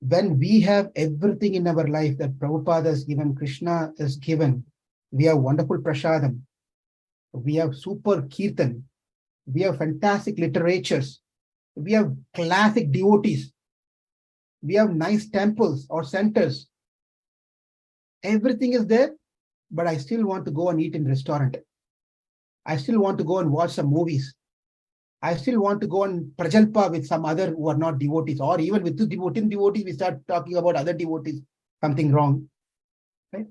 When we have everything in our life that Prabhupada has given, Krishna has given, we have wonderful prasadam, we have super kirtan, we have fantastic literatures, we have classic devotees, we have nice temples or centers. Everything is there, but I still want to go and eat in restaurant. I still want to go and watch some movies. I still want to go and prajalpa with some other who are not devotees, or even with the devotees, we start talking about other devotees, something wrong. Right?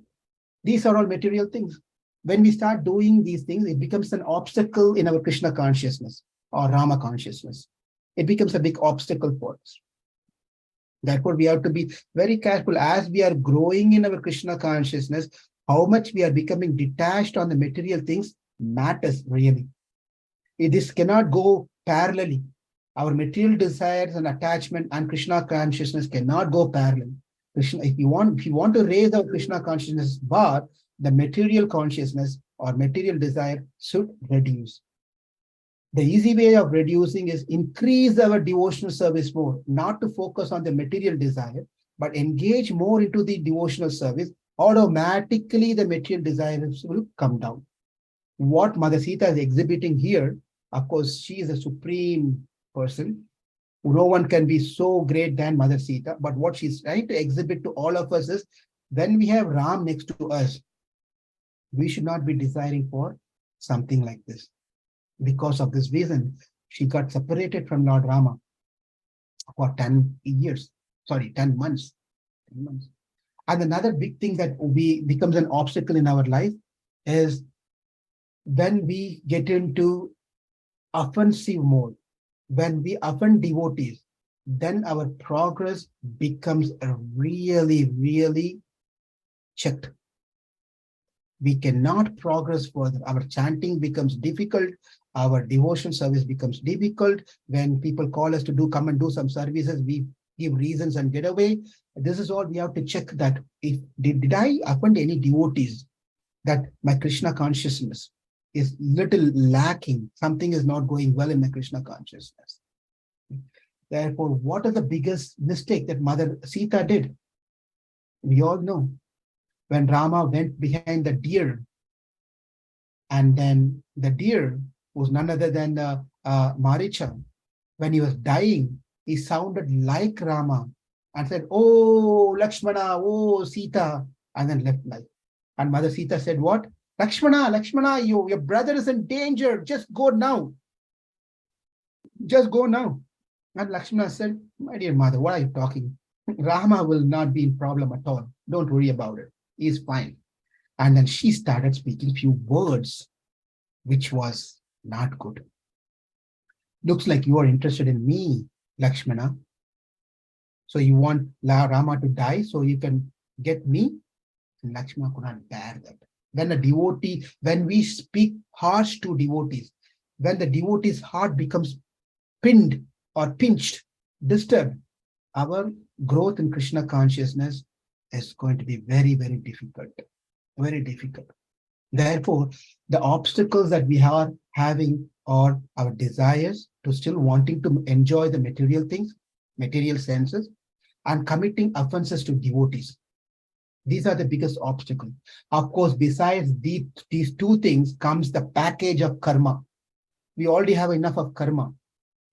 These are all material things. When we start doing these things, it becomes an obstacle in our Krishna consciousness or Rama consciousness. It becomes a big obstacle for us. Therefore, we have to be very careful as we are growing in our Krishna consciousness. How much we are becoming detached on the material things matters really. This cannot go parallelly. Our material desires and attachment and Krishna consciousness cannot go parallel. Krishna, if you want to raise our Krishna consciousness bar, the material consciousness or material desire should reduce. The easy way of reducing is increase our devotional service more, not to focus on the material desire, but engage more into the devotional service. Automatically, the material desires will come down. What Mother Sita is exhibiting here, of course, she is a supreme person. No one can be so great than Mother Sita. But what she's trying to exhibit to all of us is, when we have Ram next to us, we should not be desiring for something like this. Because of this reason, she got separated from Lord Rama for 10 years. Sorry, 10 months. 10 months. And another big thing that becomes an obstacle in our life is when we get into offensive mode, when we offend devotees, then our progress becomes really, really checked. We cannot progress further. Our chanting becomes difficult. Our devotion service becomes difficult. When people call us to come and do some services, we give reasons and get away. This is all we have to check, that if did I offend any devotees, that my Krishna consciousness is little lacking. Something is not going well in my Krishna consciousness. Therefore, what is the biggest mistake that Mother Sita did? We all know. When Rama went behind the deer, and then the deer was none other than Maricha. When he was dying, he sounded like Rama and said, "Oh, Lakshmana, oh, Sita," and then left life. And Mother Sita said, what? Lakshmana, Lakshmana, your brother is in danger. Just go now. Just go now. And Lakshmana said, my dear mother, what are you talking? Rama will not be in problem at all. Don't worry about it. He's fine. And then she started speaking few words, which was not good. Looks like you are interested in me, Lakshmana. So you want Rama to die so you can get me? And Lakshmana could not bear that. When a devotee, when we speak harsh to devotees, when the devotee's heart becomes pinned or pinched, disturbed, our growth in Krishna consciousness is going to be very, very difficult. Very difficult. Therefore, the obstacles that we are having are our desires to still wanting to enjoy the material things, material senses, and committing offenses to devotees. These are the biggest obstacles. Of course, besides these two things comes the package of karma. We already have enough of karma.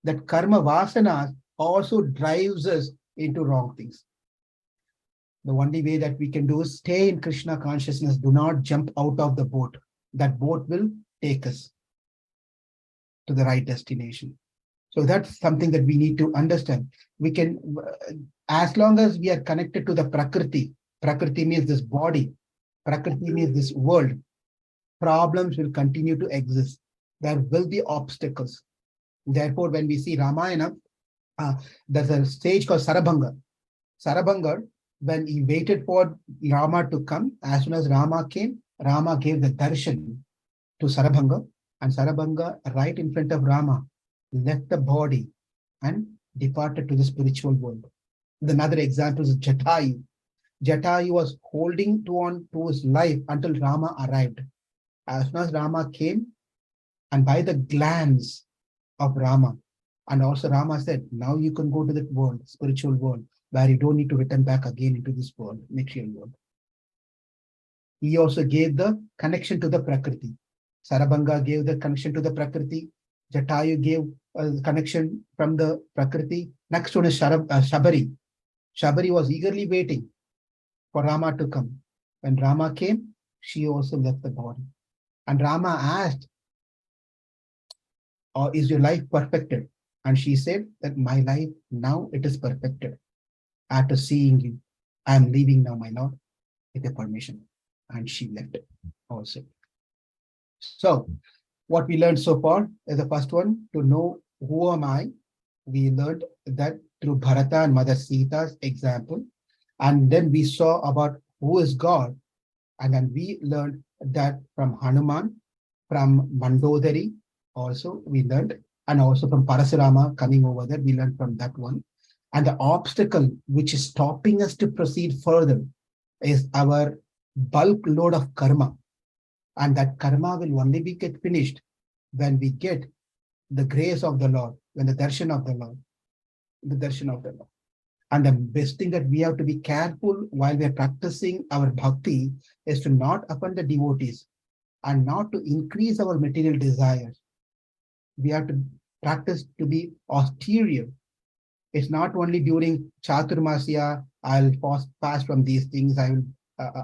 That karma vasanas also drives us into wrong things. The only way that we can do is stay in Krishna consciousness. Do not jump out of the boat. That boat will take us to the right destination. So that's something that we need to understand. We can, as long as we are connected to the Prakriti, Prakriti means this body, Prakriti means this world, problems will continue to exist. There will be obstacles. Therefore, when we see Ramayana, there's a stage called Sarabhanga. Sarabhanga, when he waited for Rama to come, as soon as Rama came, Rama gave the darshan to Sarabhanga, and Sarabhanga, right in front of Rama, left the body and departed to the spiritual world. Another example is Jatayu. Jatayu was holding on to his life until Rama arrived. As soon as Rama came, and by the glance of Rama, and also Rama said, now you can go to that world, spiritual world, where you don't need to return back again into this world, material world. He also gave the connection to the Prakriti. Sarabhanga gave the connection to the Prakriti. Jatayu gave a connection from the Prakriti. Next one is Shabari. Shabari was eagerly waiting for Rama to come. When Rama came, she also left the body. And Rama asked, is your life perfected? And she said that my life, now it is perfected. After seeing you, I am leaving now, my Lord, with your permission. And she left also. So, what we learned so far is the first one, to know who am I. We learned that through Bharata and Mother Sita's example. And then we saw about who is God. And then we learned that from Hanuman, from Mandodari, also we learned, and also from Parasurama coming over there, we learned from that one. And the obstacle which is stopping us to proceed further is our bulk load of karma. And that karma will only be get finished when we get the grace of the Lord, when the darshan of the Lord, the darshan of the Lord. And the best thing that we have to be careful while we are practicing our bhakti is to not offend the devotees and not to increase our material desires. We have to practice to be austere. It's not only during Chaturmasya, I'll fast from these things, I will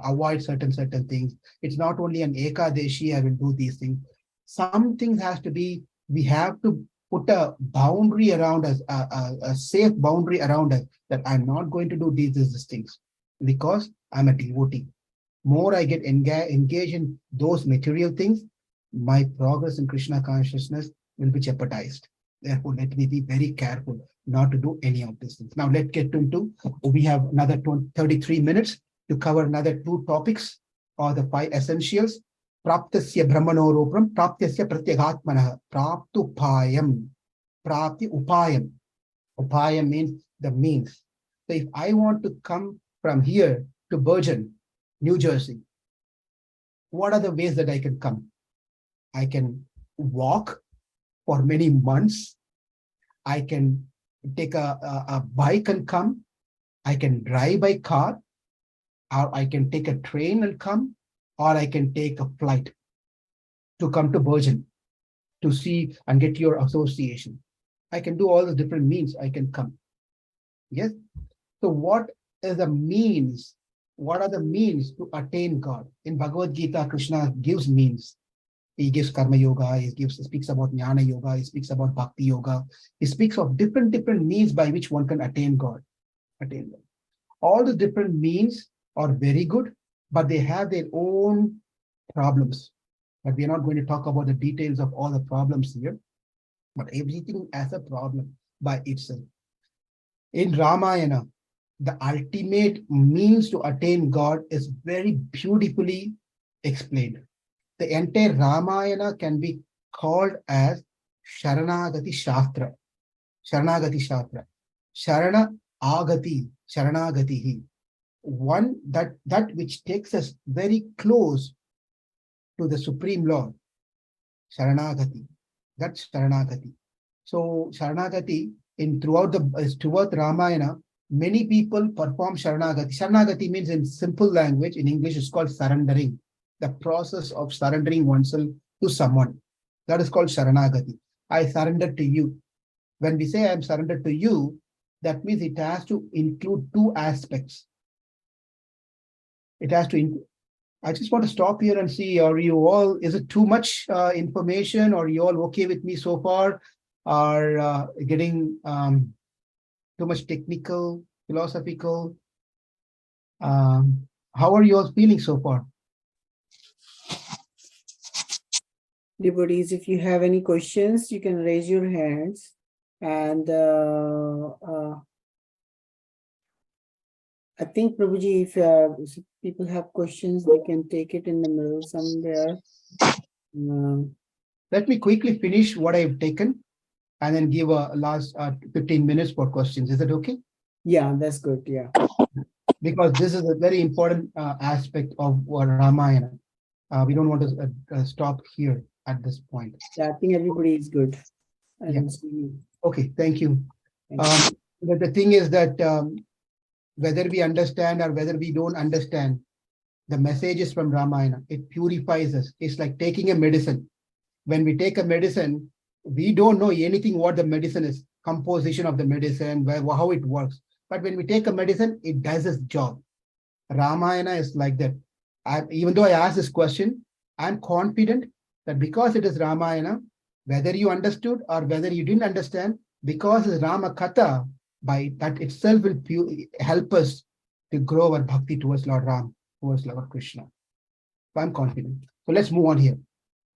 avoid certain things. It's not only an Ekadeshi, I will do these things. Some things has to be, we have to put a boundary around us, a safe boundary around us, that I'm not going to do these things because I'm a devotee. More I get engaged in those material things, my progress in Krishna consciousness will be jeopardized. Therefore, let me be very careful not to do any of these things. Now, let's get into, we have another 33 minutes to cover another two topics, or the 5 essentials. Praptasya brahmanoropram, praptasya pratyaghatmanah, praptupayam, prapti upayam. Upayam means the means. So if I want to come from here to Bergen, New Jersey, what are the ways that I can come? I can walk for many months. I can take a bike and come. I can drive by car, or I can take a train and come, or I can take a flight to come to Bergen to see and get your association. I can do all the different means I can come. Yes. So what is the means? What are the means to attain God? In Bhagavad Gita, Krishna gives means. He gives karma yoga, he speaks about jnana yoga, he speaks about bhakti yoga. He speaks of different means by which one can attain God. All the different means are very good, but they have their own problems. But we are not going to talk about the details of all the problems here, but everything has a problem by itself. In Ramayana, the ultimate means to attain God is very beautifully explained. The entire Ramayana can be called as Sharanagati Shastra. Sharanagati Shastra. Sharana Agati, Sharanagatihi. One that which takes us very close to the Supreme Lord. Sharanagati. That's Sharanagati. So Sharanagati throughout Ramayana, many people perform Sharanagati. Sharanagati means, in simple language, in English, it's called surrendering. The process of surrendering oneself to someone. That is called Sharanagati. I surrender to you. When we say I am surrendered to you, that means it has to include two aspects. It has to I just want to stop here and see, are you all, is it too much information, or are you all okay with me so far? Are getting too much technical, philosophical? How are you all feeling so far? Devotees, if you have any questions, you can raise your hands. And I think, Prabhuji, if people have questions, they can take it in the middle somewhere. Let me quickly finish what I've taken and then give a last 15 minutes for questions. Is that okay? Yeah, that's good. Yeah. Because this is a very important aspect of Ramayana. We don't want to stop here at this point. Yeah, I think everybody is good. Yeah. Okay, thank you. The thing is that whether we understand or whether we don't understand the messages from Ramayana, it purifies us. It's like taking a medicine. When we take a medicine, we don't know anything what the medicine is, composition of the medicine, how it works. But when we take a medicine, it does its job. Ramayana is like that. Even though I asked this question, I'm confident that because it is Ramayana, whether you understood or whether you didn't understand, because it's Rama Katha, by that itself will help us to grow our bhakti towards Lord Ram, towards Lord Krishna. So I'm confident. So let's move on here.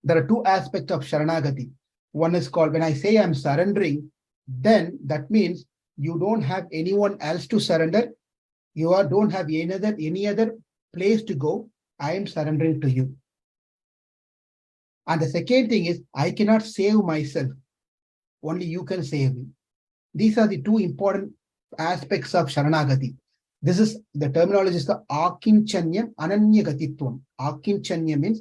There are two aspects of Sharanagati. One is called, when I say I'm surrendering, then that means you don't have anyone else to surrender. You don't have any other place to go. I am surrendering to you. And the second thing is, I cannot save myself. Only you can save me. These are the two important aspects of Sharanagati. This is the terminology is the Akinchanya Ananyagatitvam. Akinchanya means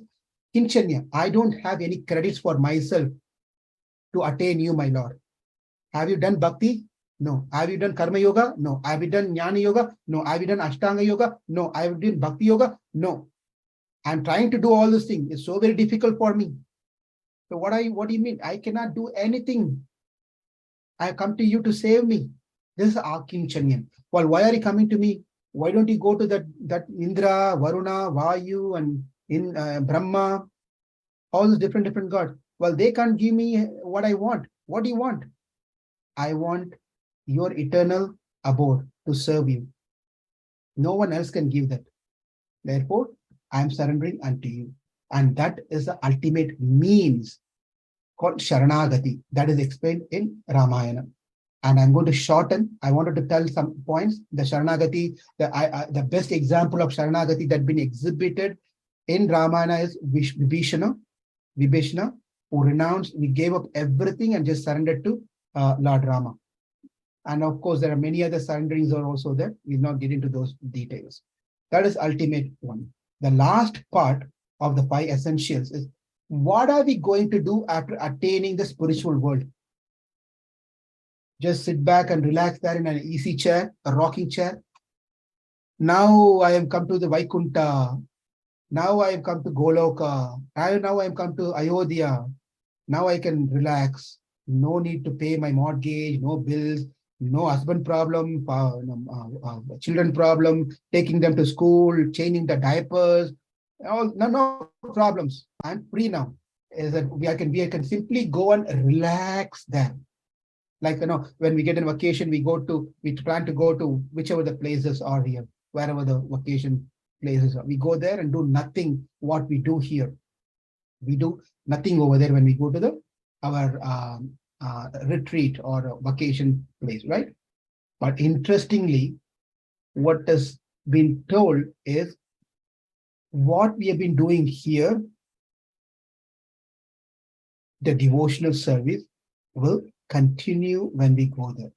Kinchanya. I don't have any credits for myself to attain you, my Lord. Have you done bhakti? No. Have you done karma yoga? No. Have you done jnana yoga? No. Have you done ashtanga yoga? No. Have you done bhakti yoga? No. I'm trying to do all these things. It's so very difficult for me. So what do you mean? I cannot do anything. I come to you to save me. This is Akinchanya. Well, why are you coming to me? Why don't you go to that Indra, Varuna, Vayu, and in Brahma, all those different gods? Well, they can't give me what I want. What do you want? I want your eternal abode to serve you. No one else can give that. Therefore, I am surrendering unto you. And that is the ultimate means called Sharanagati. That is explained in Ramayana. And I'm going to shorten. I wanted to tell some points. The Sharanagati, the best example of Sharanagati that been exhibited in Ramayana is Vibhishana, who renounced, he gave up everything and just surrendered to Lord Rama. And of course, there are many other surrenderings are also there. We'll not get into those details. That is ultimate one. The last part of the 5 essentials is, what are we going to do after attaining the spiritual world? Just sit back and relax there in an easy chair, a rocking chair. Now I have come to the Vaikunta. Now I have come to Goloka. Now I have come to Ayodhya. Now I can relax. No need to pay my mortgage, no bills, no husband problem, children problem, taking them to school, changing the diapers, no problems. I'm free now. Is that we can simply go and relax there. Like, when we get in vacation, we plan to go to whichever the places are here, wherever the vacation places are. We go there and do nothing what we do here. We do nothing over there when we go to our retreat or a vacation place, right? But interestingly, what has been told is what we have been doing here, the devotional service, will continue when we go there.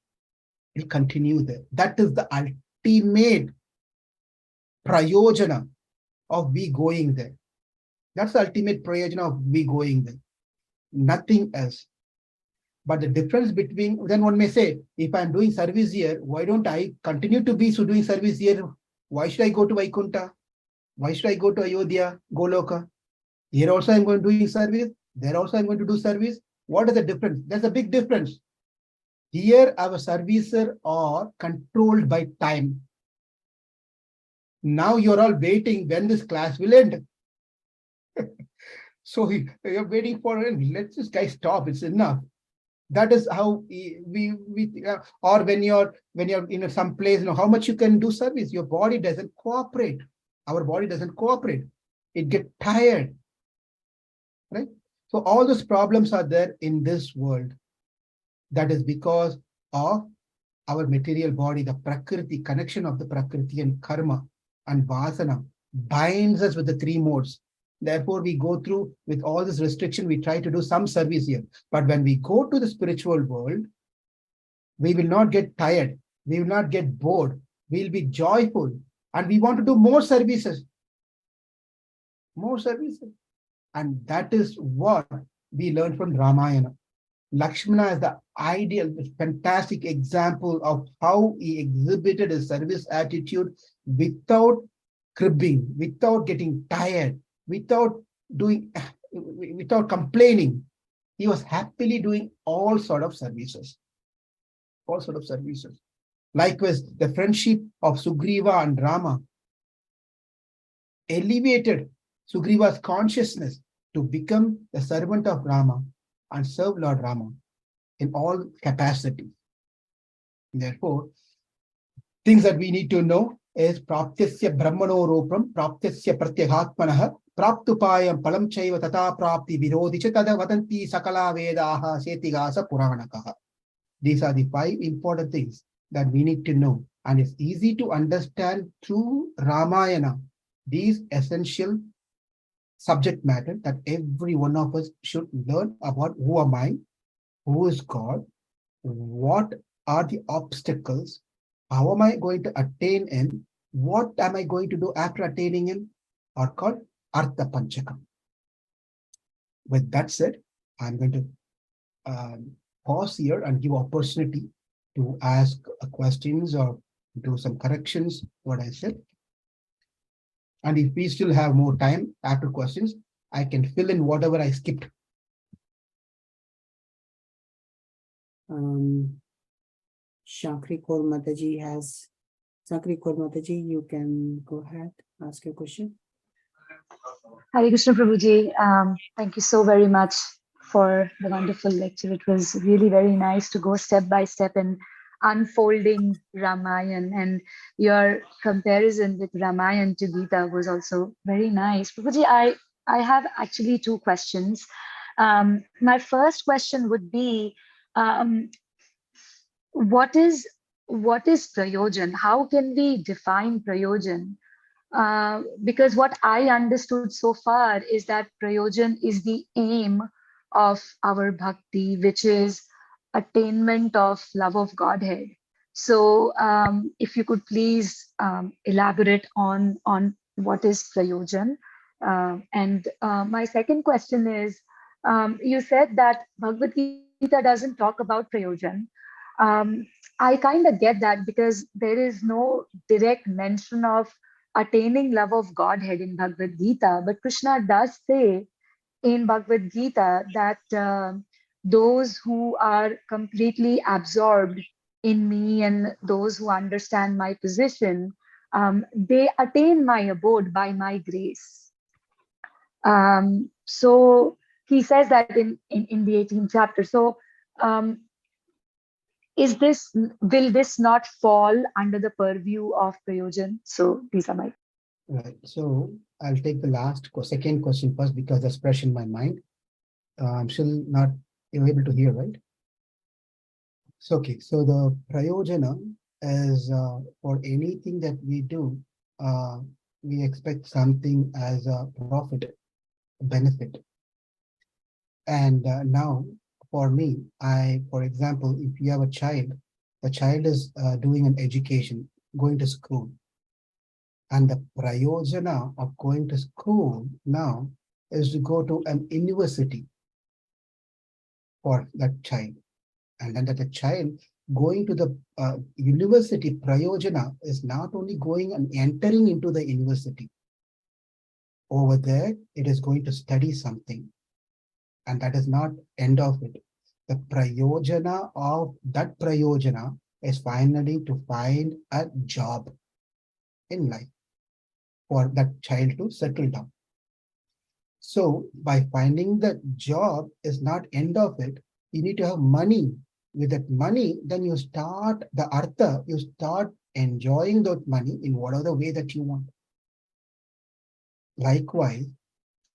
It will continue there. That is the ultimate prayojana of we going there. That's the ultimate prayojana of we going there. Nothing else. But the difference between, then one may say, if I'm doing service here, why don't I continue to be doing service here? Why should I go to Vaikunta? Why should I go to Ayodhya, Goloka? Here also I'm going to do service. There also I'm going to do service. What is the difference? There's a big difference. Here our services are controlled by time. Now you're all waiting when this class will end. So you're waiting for it. Let's this guy stop. It's enough. That is how we or when you're in some place, how much you can do service. Your body doesn't cooperate. Our body doesn't cooperate. It gets tired, right? So all those problems are there in this world. That is because of our material body, the prakriti, connection of the prakriti and karma and vasana binds us with the three modes. Therefore, we go through with all this restriction, we try to do some service here. But when we go to the spiritual world, we will not get tired. We will not get bored. We will be joyful. And we want to do more services. More services. And that is what we learn from Ramayana. Lakshmana is the ideal, fantastic example of how he exhibited a service attitude without cribbing, without getting tired, without complaining. He was happily doing all sort of services. All sort of services. Likewise, the friendship of Sugriva and Rama elevated Sugriva's consciousness to become the servant of Rama and serve Lord Rama in all capacities. Therefore, things that we need to know is praptisya brahmano rupam, praptisya pratyaghatmanah, praptupayam palam chaiva tata prapti virodhicha tada vadanti sakala vedaha setigasa puranakaha. These are the 5 important things that we need to know. And it's easy to understand through Ramayana, these essential subject matter that every one of us should learn about who am I, who is God, what are the obstacles, how am I going to attain Him, what am I going to do after attaining Him, are called Artha Panchakam. With that said, I'm going to pause here and give opportunity to ask questions or do some corrections what I said. And if we still have more time after questions, I can fill in whatever I skipped. Shankri Kaur Mataji has. Shankri Kaur Mataji, you can go ahead, ask your question. Hare Krishna Prabhuji, thank you so very much for the wonderful lecture. It was really very nice to go step by step in unfolding Ramayan, and your comparison with Ramayan to Gita was also very nice. Prabhuji, I have actually 2 questions. My first question would be, what is prayojan? How can we define prayojan? Because what I understood so far is that prayojan is the aim of our bhakti, which is attainment of love of Godhead. So if you could please elaborate on what is prayojan. And my second question is, you said that Bhagavad Gita doesn't talk about prayojan. I kind of get that because there is no direct mention of attaining love of Godhead in Bhagavad Gita, but Krishna does say in Bhagavad Gita that those who are completely absorbed in me and those who understand my position, they attain my abode by my grace. So he says that in the 18th chapter. So will this not fall under the purview of prayojan? So these are my. Right. So I'll take the second question first because that's fresh in my mind. I'm still not able to hear, right? So, okay. So the prayojana is for anything that we do, we expect something as a profit, benefit. And now, for me, for example, if you have a child, the child is doing an education, going to school. And the prayojana of going to school now is to go to an university for that child. And then that the child going to the university, prayojana is not only going and entering into the university. Over there, it is going to study something. And that is not end of it. The prayojana of that prayojana is finally to find a job in life for that child to settle down. So by finding the job is not end of it. You need to have money. With that money, then you start the artha, you start enjoying that money in whatever way that you want. Likewise,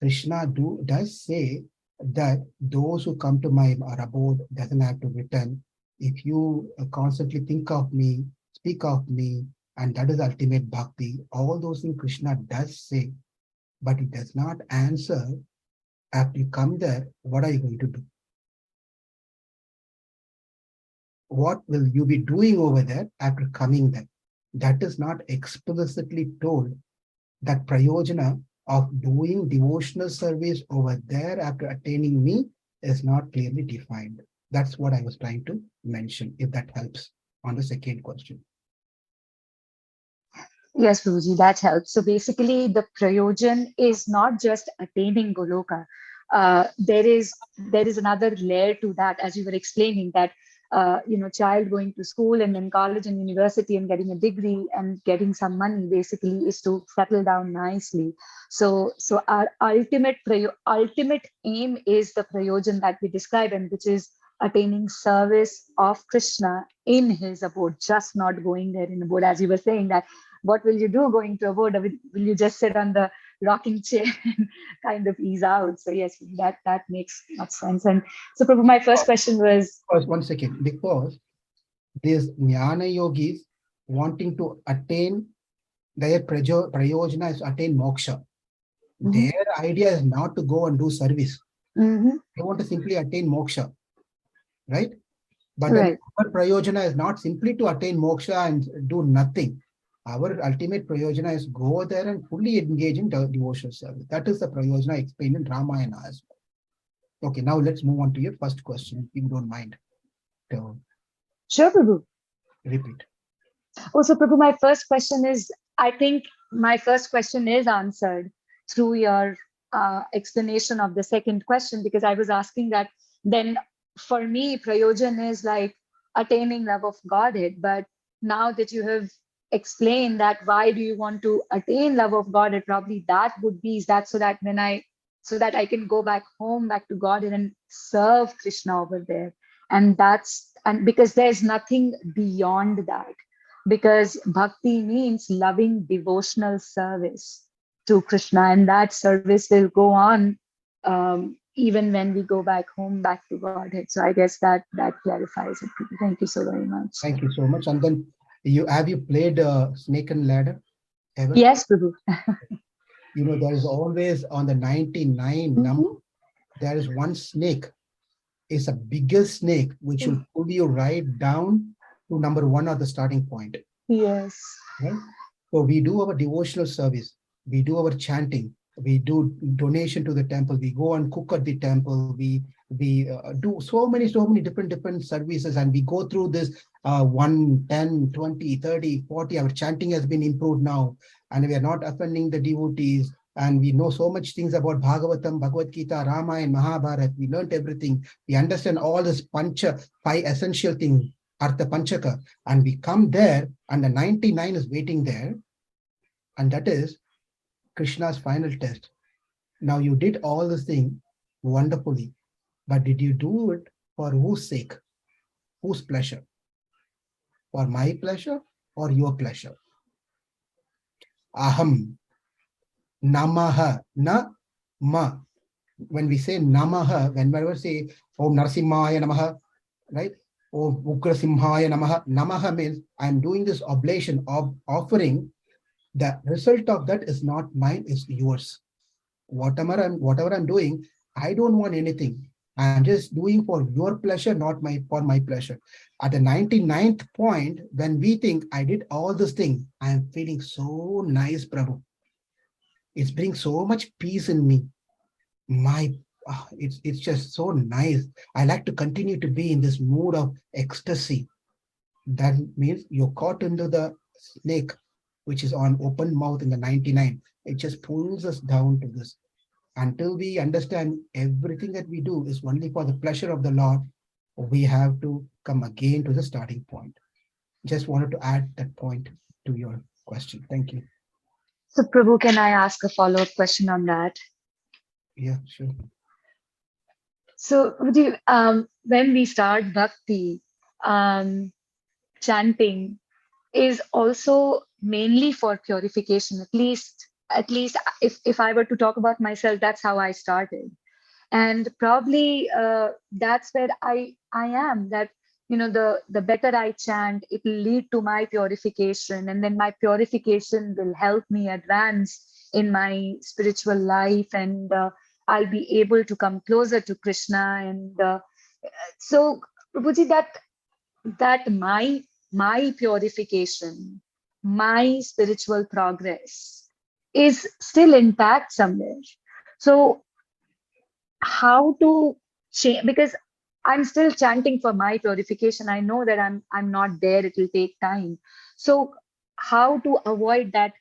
Krishna does say that those who come to my abode doesn't have to return. If you constantly think of me, speak of me, and that is ultimate bhakti, all those things Krishna does say, but it does not answer after you come there, what are you going to do? What will you be doing over there after coming there? That is not explicitly told. That prayojana of doing devotional service over there after attaining me is not clearly defined. That's what I was trying to mention, if that helps on the second question. Yes, Prabhuji, that helps. So basically, the prayojan is not just attaining Goloka. There is another layer to that, as you were explaining, that child going to school and then college and university and getting a degree and getting some money basically is to settle down nicely. So our ultimate aim is the prayojan that we describe, and which is attaining service of Krishna in his abode, just not going there in abode. As you were saying, that what will you do going to abode? Will you just sit on the rocking chair and kind of ease out? So yes, that makes much sense. And so Prabhu, my first question was... One second, because these jnana yogis wanting to attain, their prayojana is attain moksha. Their idea is not to go and do service. They want to simply attain moksha, right? But then our prayojana is not simply to attain moksha and do nothing. Our ultimate prayojana is go there and fully engage in devotional service. That is the prayojana explained in Ramayana as well. Okay, now let's move on to your first question, if you don't mind. So, sure, Prabhu. Repeat. Also, Prabhu, my first question is, I think my first question is answered through your explanation of the second question, because I was asking that then for me, prayojan is like attaining love of Godhead. But now that you have explained that why do you want to attain love of Godhead, probably that would be that so that I can go back home, back to Godhead and serve Krishna over there. And because there's nothing beyond that. Because bhakti means loving devotional service to Krishna, and that service will go on even when we go back home, back to Godhead. So I guess that clarifies it. Thank you so very much. Thank you so much. And then have you played Snake and Ladder ever? Yes, Prabhu. There is always on the 99 number, there is one snake. It's a bigger snake which will pull you right down to number 1 at the starting point. Yes. Right? So we do our devotional service. We do our chanting. We do donation to the temple. We go and cook at the temple. We do so many different services, and we go through this 1, 10, 20, 30, 40. Our chanting has been improved now, and we are not offending the devotees. And we know so much things about Bhagavatam, Bhagavad Gita, Ramayan, Mahabharata. We learned everything. We understand all this 5 essential things, Artha Panchaka. And we come there, and the 99 is waiting there. And that is Krishna's final test. Now you did all this thing wonderfully, but did you do it for whose sake? Whose pleasure? For my pleasure or your pleasure? Aham. Namaha. Na ma. When we say namaha, whenever we say Om Narasimhaya Namaha, right? Om Ugrasimhaya Namaha. Namaha means I am doing this oblation of offering The result of that is not mine, it's yours. Whatever I'm doing, I don't want anything. I'm just doing for your pleasure, not for my pleasure. At the 99th point, when we think I did all this thing, I'm feeling so nice, Prabhu. It brings so much peace in me. It's just so nice. I like to continue to be in this mood of ecstasy. That means you're caught into the snake, which is on open mouth in the 99. It just pulls us down to this. Until we understand everything that we do is only for the pleasure of the Lord, we have to come again to the starting point. Just wanted to add that point to your question. Thank you. So Prabhu, can I ask a follow-up question on that? Yeah, sure. So would you, when we start bhakti, chanting is also mainly for purification. At least if I were to talk about myself, that's how I started. And probably that's where I am, that the better I chant, it will lead to my purification, and then my purification will help me advance in my spiritual life, and I'll be able to come closer to Krishna. And so Prabhuji, that my purification, my spiritual progress is still intact somewhere. So how to change, because I'm still chanting for my purification. I know that I'm not there, it will take time. So how to avoid that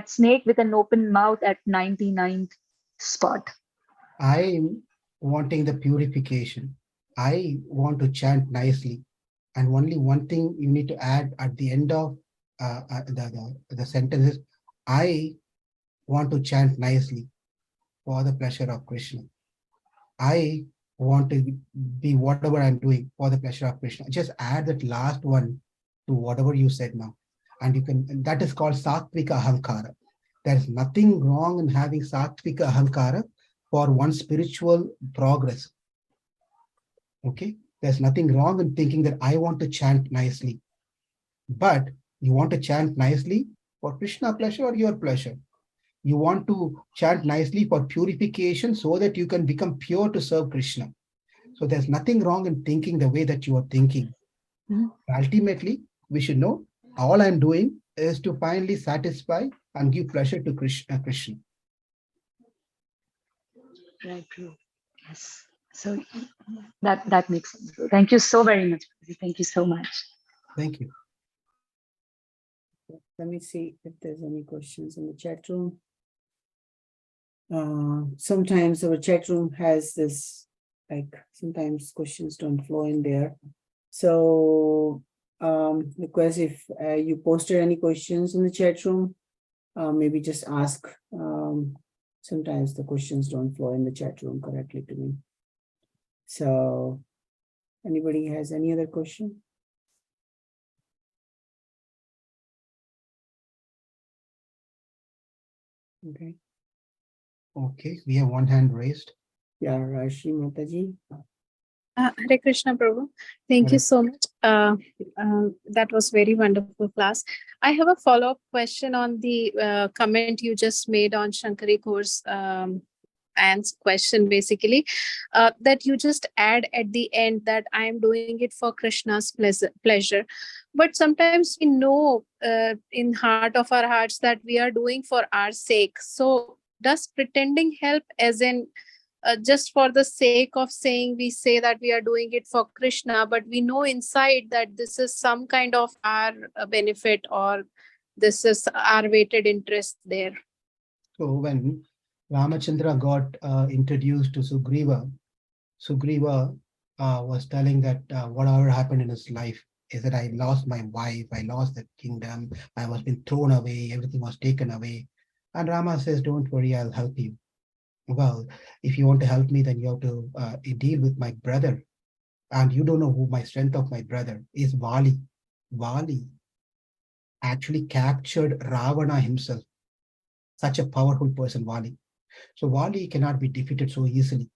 snake with an open mouth at 99th spot? I'm wanting the purification. I want to chant nicely. And only one thing you need to add at the end of the sentence is, I want to chant nicely for the pleasure of Krishna. I want to be whatever I'm doing for the pleasure of Krishna. Just add that last one to whatever you said now. And that is called Sattvika Ahankara. There's nothing wrong in having Sattvika Ahankara for one's spiritual progress. Okay? There's nothing wrong in thinking that I want to chant nicely. But you want to chant nicely for Krishna pleasure or your pleasure. You want to chant nicely for purification so that you can become pure to serve Krishna. So there's nothing wrong in thinking the way that you are thinking. Ultimately, we should know all I'm doing is to finally satisfy and give pleasure to Krishna. Right, true. Yes. So that makes sense. Thank you so very much. Thank you so much. Thank you. Let me see if there's any questions in the chat room. Sometimes our chat room has this, like sometimes questions don't flow in there. So request if you posted any questions in the chat room, maybe just ask. Sometimes the questions don't flow in the chat room correctly to me. So anybody has any other question? Okay. Okay, we have one hand raised. Yeah, Rashi Mataji. Hare Krishna Prabhu. Thank you so much. That was very wonderful class. I have a follow-up question on the comment you just made on Shankari Kaur's Anne's question, basically, that you just add at the end that I am doing it for Krishna's pleasure. But sometimes we know in heart of our hearts that we are doing for our sake. So does pretending help, as in just for the sake of saying, we say that we are doing it for Krishna, but we know inside that this is some kind of our benefit, or this is our weighted interest there? So when Ramachandra got introduced to Sugriva, Sugriva was telling that whatever happened in his life is that I lost my wife, I lost the kingdom, I was been thrown away, everything was taken away. And Rama says, don't worry, I'll help you. Well, if you want to help me, then you have to deal with my brother. And you don't know who my strength of my brother is. Vali. Vali actually captured Ravana himself. Such a powerful person, Vali. So Vali cannot be defeated so easily.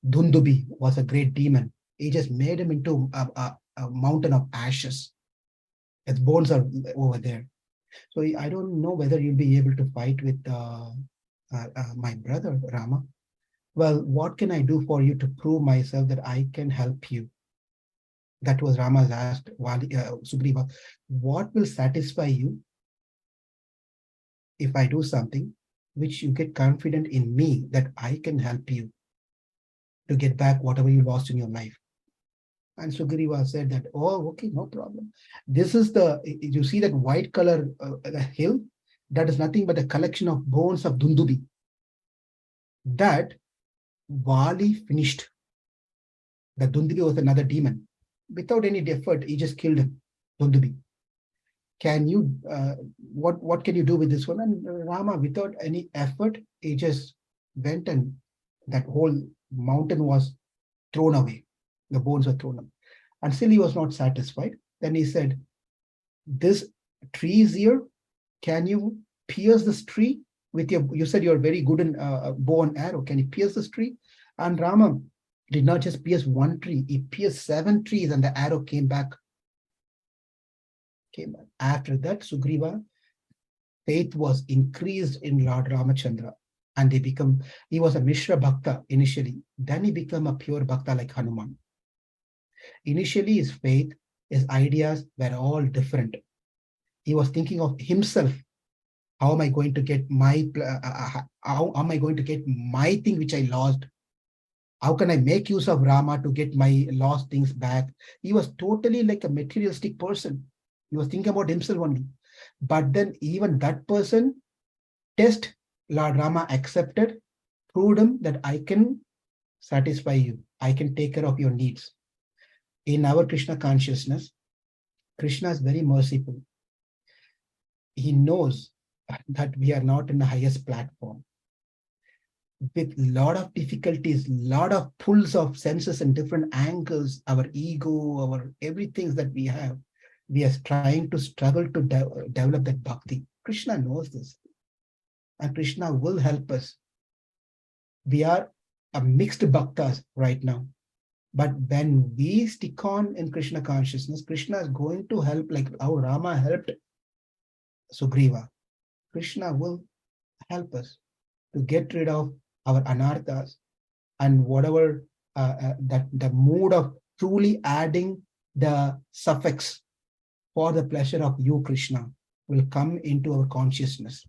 Dundubi was a great demon. He just made him into a mountain of ashes. His bones are over there. So I don't know whether you'll be able to fight with my brother Rama. Well, what can I do for you to prove myself that I can help you? That was Rama's asked Sugriva. What will satisfy you if I do something which you get confident in me that I can help you to get back whatever you lost in your life? And Sugriva said that, oh, okay, no problem. This is you see that white color hill? That is nothing but a collection of bones of Dundubi. That Vali finished. The Dundubi was another demon. Without any effort, he just killed him, Dundubi. Can you, what can you do with this one? And Rama, without any effort, he just went and that whole mountain was thrown away. The bones were thrown away. And still he was not satisfied. Then he said, this tree is here. Can you pierce this tree with you said you're very good in bow and arrow. Can you pierce this tree? And Rama did not just pierce one tree. He pierced 7 trees and the arrow came back. After that, Sugriva, faith was increased in Lord Ramachandra. And he was a Mishra Bhakta initially. Then he became a pure Bhakta like Hanuman. Initially, his faith, his ideas were all different. He was thinking of himself. How am I going to get my thing which I lost? How can I make use of Rama to get my lost things back? He was totally like a materialistic person. He was thinking about himself only. But then even that person, test Lord Rama accepted, proved him that I can satisfy you. I can take care of your needs. In our Krishna consciousness, Krishna is very merciful. He knows that we are not in the highest platform. With a lot of difficulties, a lot of pulls of senses and different angles, our ego, our everything that we have, we are trying to struggle to develop that bhakti. Krishna knows this. And Krishna will help us. We are a mixed bhaktas right now. But when we stick on in Krishna consciousness, Krishna is going to help, like how Rama helped Sugriva. Krishna will help us to get rid of our anarthas and whatever the mood of truly adding the suffix for the pleasure of you, Krishna, will come into our consciousness.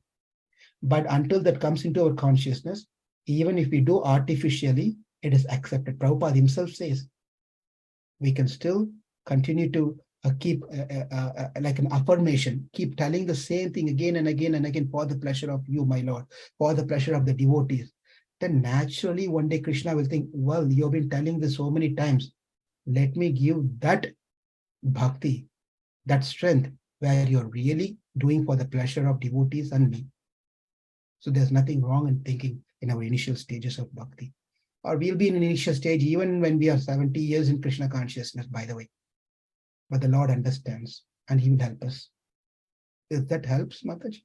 But until that comes into our consciousness, even if we do artificially, it is accepted. Prabhupada himself says, we can still continue to keep like an affirmation, keep telling the same thing again and again and again for the pleasure of you, my Lord, for the pleasure of the devotees. Then naturally one day Krishna will think, well, you've been telling this so many times. Let me give that bhakti, that strength where you're really doing for the pleasure of devotees and me. So there's nothing wrong in thinking in our initial stages of bhakti. Or we'll be in an initial stage even when we are 70 years in Krishna consciousness, by the way. But the Lord understands and he will help us. If that helps, Mataji?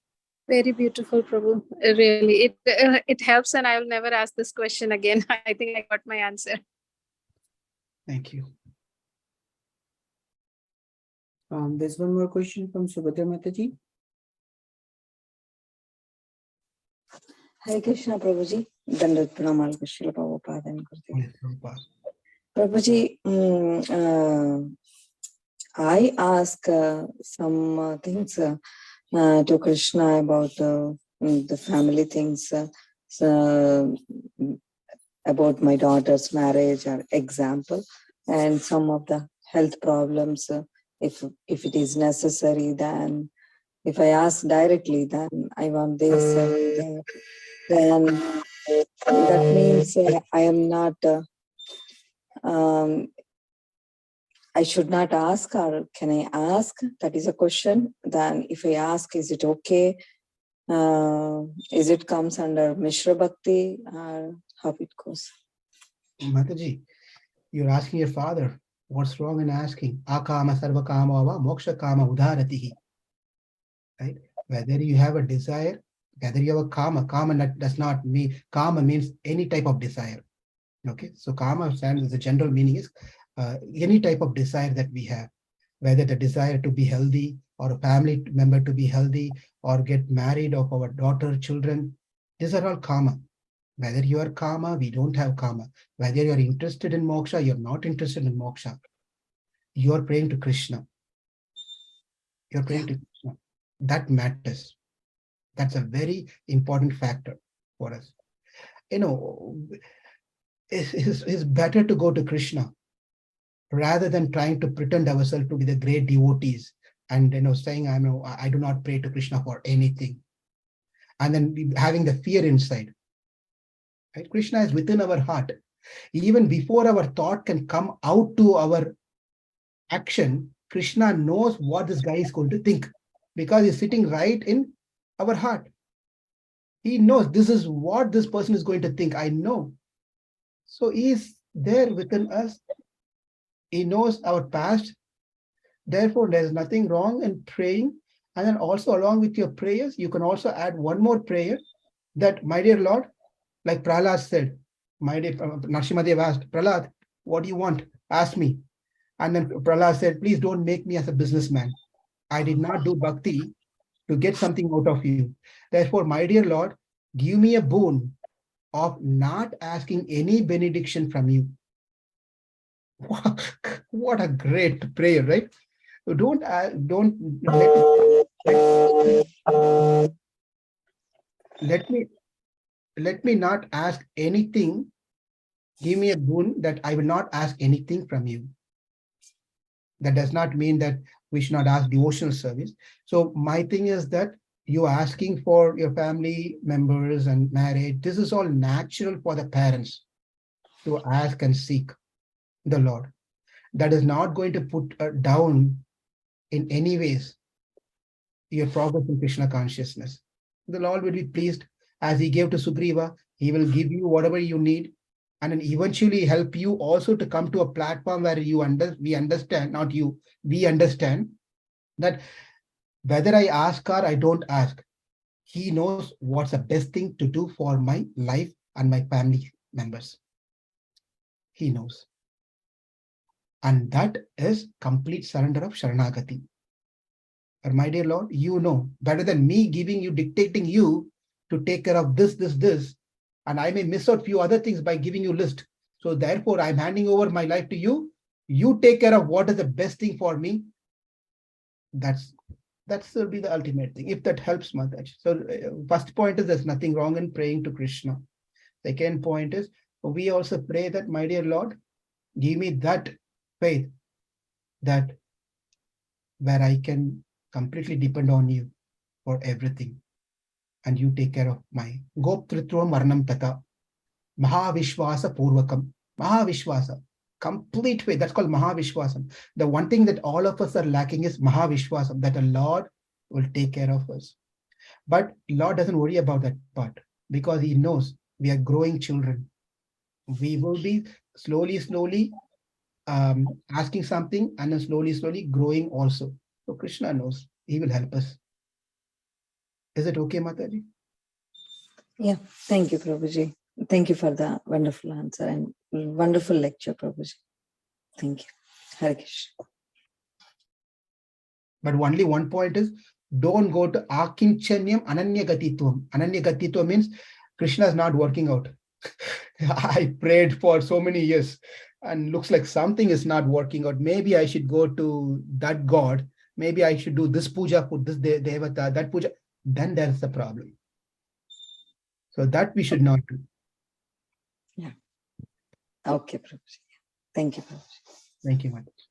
Very beautiful, Prabhu. Really, it helps, and I will never ask this question again. I think I got my answer. Thank you. There's one more question from Subhadra Mataji. Hare Krishna, Prabhuji. Dandat Pranamal Krishna Prabhupada. Prabhuji, I ask some things to Krishna about the family things, about my daughter's marriage or example, and some of the health problems. If it is necessary, then if I ask directly, then I want this, then that means I am not, I should not ask, or can I ask? That is a question. Then if I ask, is it okay? Is it comes under Mishra Bhakti, or how it goes? Mataji, you're asking your father, what's wrong in asking? Akama sarva kama va moksha kama udharatihi. Right? Whether you have a desire, whether you have a kama does not mean, kama means any type of desire. Okay, so kama stands as a general meaning is any type of desire that we have. whether the desire to be healthy or a family member to be healthy or get married of our daughter, children, these are all karma. Whether you are karma, we don't have karma. Whether you're interested in moksha, you're not interested in moksha. You're praying to Krishna. You're praying to Krishna. That matters. That's a very important factor for us. It's better to go to Krishna rather than trying to pretend ourselves to be the great devotees and saying I do not pray to Krishna for anything, and then having the fear inside. Right? Krishna is within our heart. Even before our thought can come out to our action, Krishna knows what this guy is going to think because he's sitting right in our heart. He knows this is what this person is going to think. I know. So he is there within us. He knows our past. Therefore, there's nothing wrong in praying. And then also along with your prayers, you can also add one more prayer that, my dear Lord, like Prahlad said, my dear Narasimhadev asked, Prahlad, what do you want? Ask me. And then Prahlad said, please don't make me as a businessman. I did not do bhakti to get something out of you. Therefore, my dear Lord, give me a boon of not asking any benediction from you. What a great prayer, right? Don't let me not ask anything. Give me a boon that I will not ask anything from you. That does not mean that we should not ask devotional service. So my thing is that you asking for your family members and marriage, this is all natural for the parents to ask and seek the Lord. That is not going to put down in any ways your progress in Krishna consciousness. The Lord will be pleased as he gave to Sugriva. He will give you whatever you need and then eventually help you also to come to a platform where we understand, not you, we understand that whether I ask or I don't ask, he knows what's the best thing to do for my life and my family members. He knows. And that is complete surrender of Sharanagati. But my dear Lord, you know better than me giving you, dictating you to take care of this, and I may miss out few other things by giving you list. So therefore, I'm handing over my life to you. You take care of what is the best thing for me. That will be the ultimate thing, if that helps, Mataji. So first point is there's nothing wrong in praying to Krishna. Second point is we also pray that, my dear Lord, give me that faith that where I can completely depend on you for everything. And you take care of my Goptritvam Marnam Tata, Mahavishwasa Purvakam. Mahavishwasa, complete faith. That's called Mahavishwasam. The one thing that all of us are lacking is Mahavishwasam, that the Lord will take care of us. But Lord doesn't worry about that part because he knows we are growing children. We will be slowly asking something and then slowly growing also. So Krishna knows, he will help us. Is it okay, Mataji? Yeah, thank you, Prabhuji. Thank you for the wonderful answer and wonderful lecture, Prabhuji. Thank you. Hare Krishna. But only one point is, don't go to Akinchanyam Ananyagatitvam. Ananyagatitvam means Krishna is not working out. I prayed for so many years and looks like something is not working out. Maybe I should go to that God. Maybe I should do this puja for this devata, that puja. Then there's the problem. So that we should not do. Yeah. Okay, Prabhuji. Thank you, Prabhuji. Thank you, Mataji.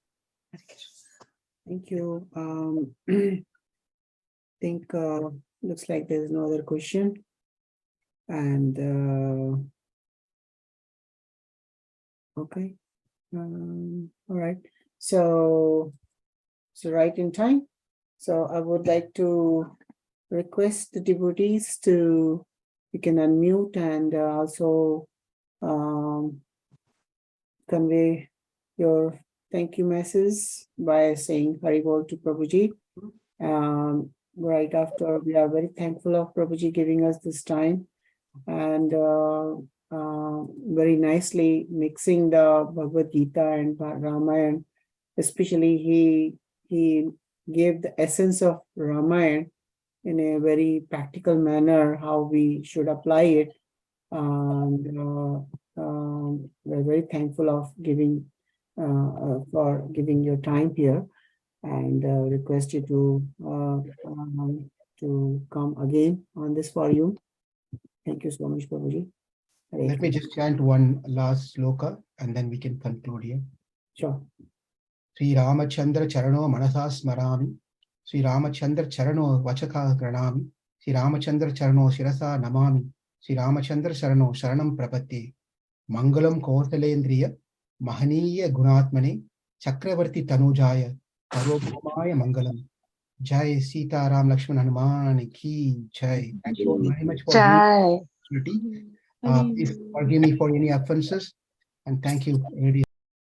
Hare Krishna. Thank you. Think looks like there's no other question. And okay. All right. So right in time. So I would like to request the devotees to, you can unmute and also convey your thank you message by saying Haribol to Prabhuji. Right after, we are very thankful of Prabhuji giving us this time and very nicely mixing the Bhagavad Gita and Ramayana. Especially he he gave the essence of Ramayana in a very practical manner, how we should apply it. And we're very thankful of giving for giving your time here, and request you to come again on this for you. Thank you so much, Prabhuji. Hare Let me Krishna. just chant one last sloka and then we can conclude here. Sure. Sri Ramachandra Charano Manasa Smarami, Sri Ramachandra Charano Vachaka Granami, Sri Ramachandra Charano Shirasa Namami, Sri Ramachandra Charano Sharanam Prapatti, Mangalam Kosalendriya, Mahaniya Gunatmane, Chakravarti Tanujaya, Sarvabhaumaya Mangalam. Jai Sita Ram Lakshman Hanuman Ki Jai. Thank you all very much for being Jai. here. Please forgive me for any offenses, and thank you, ladies.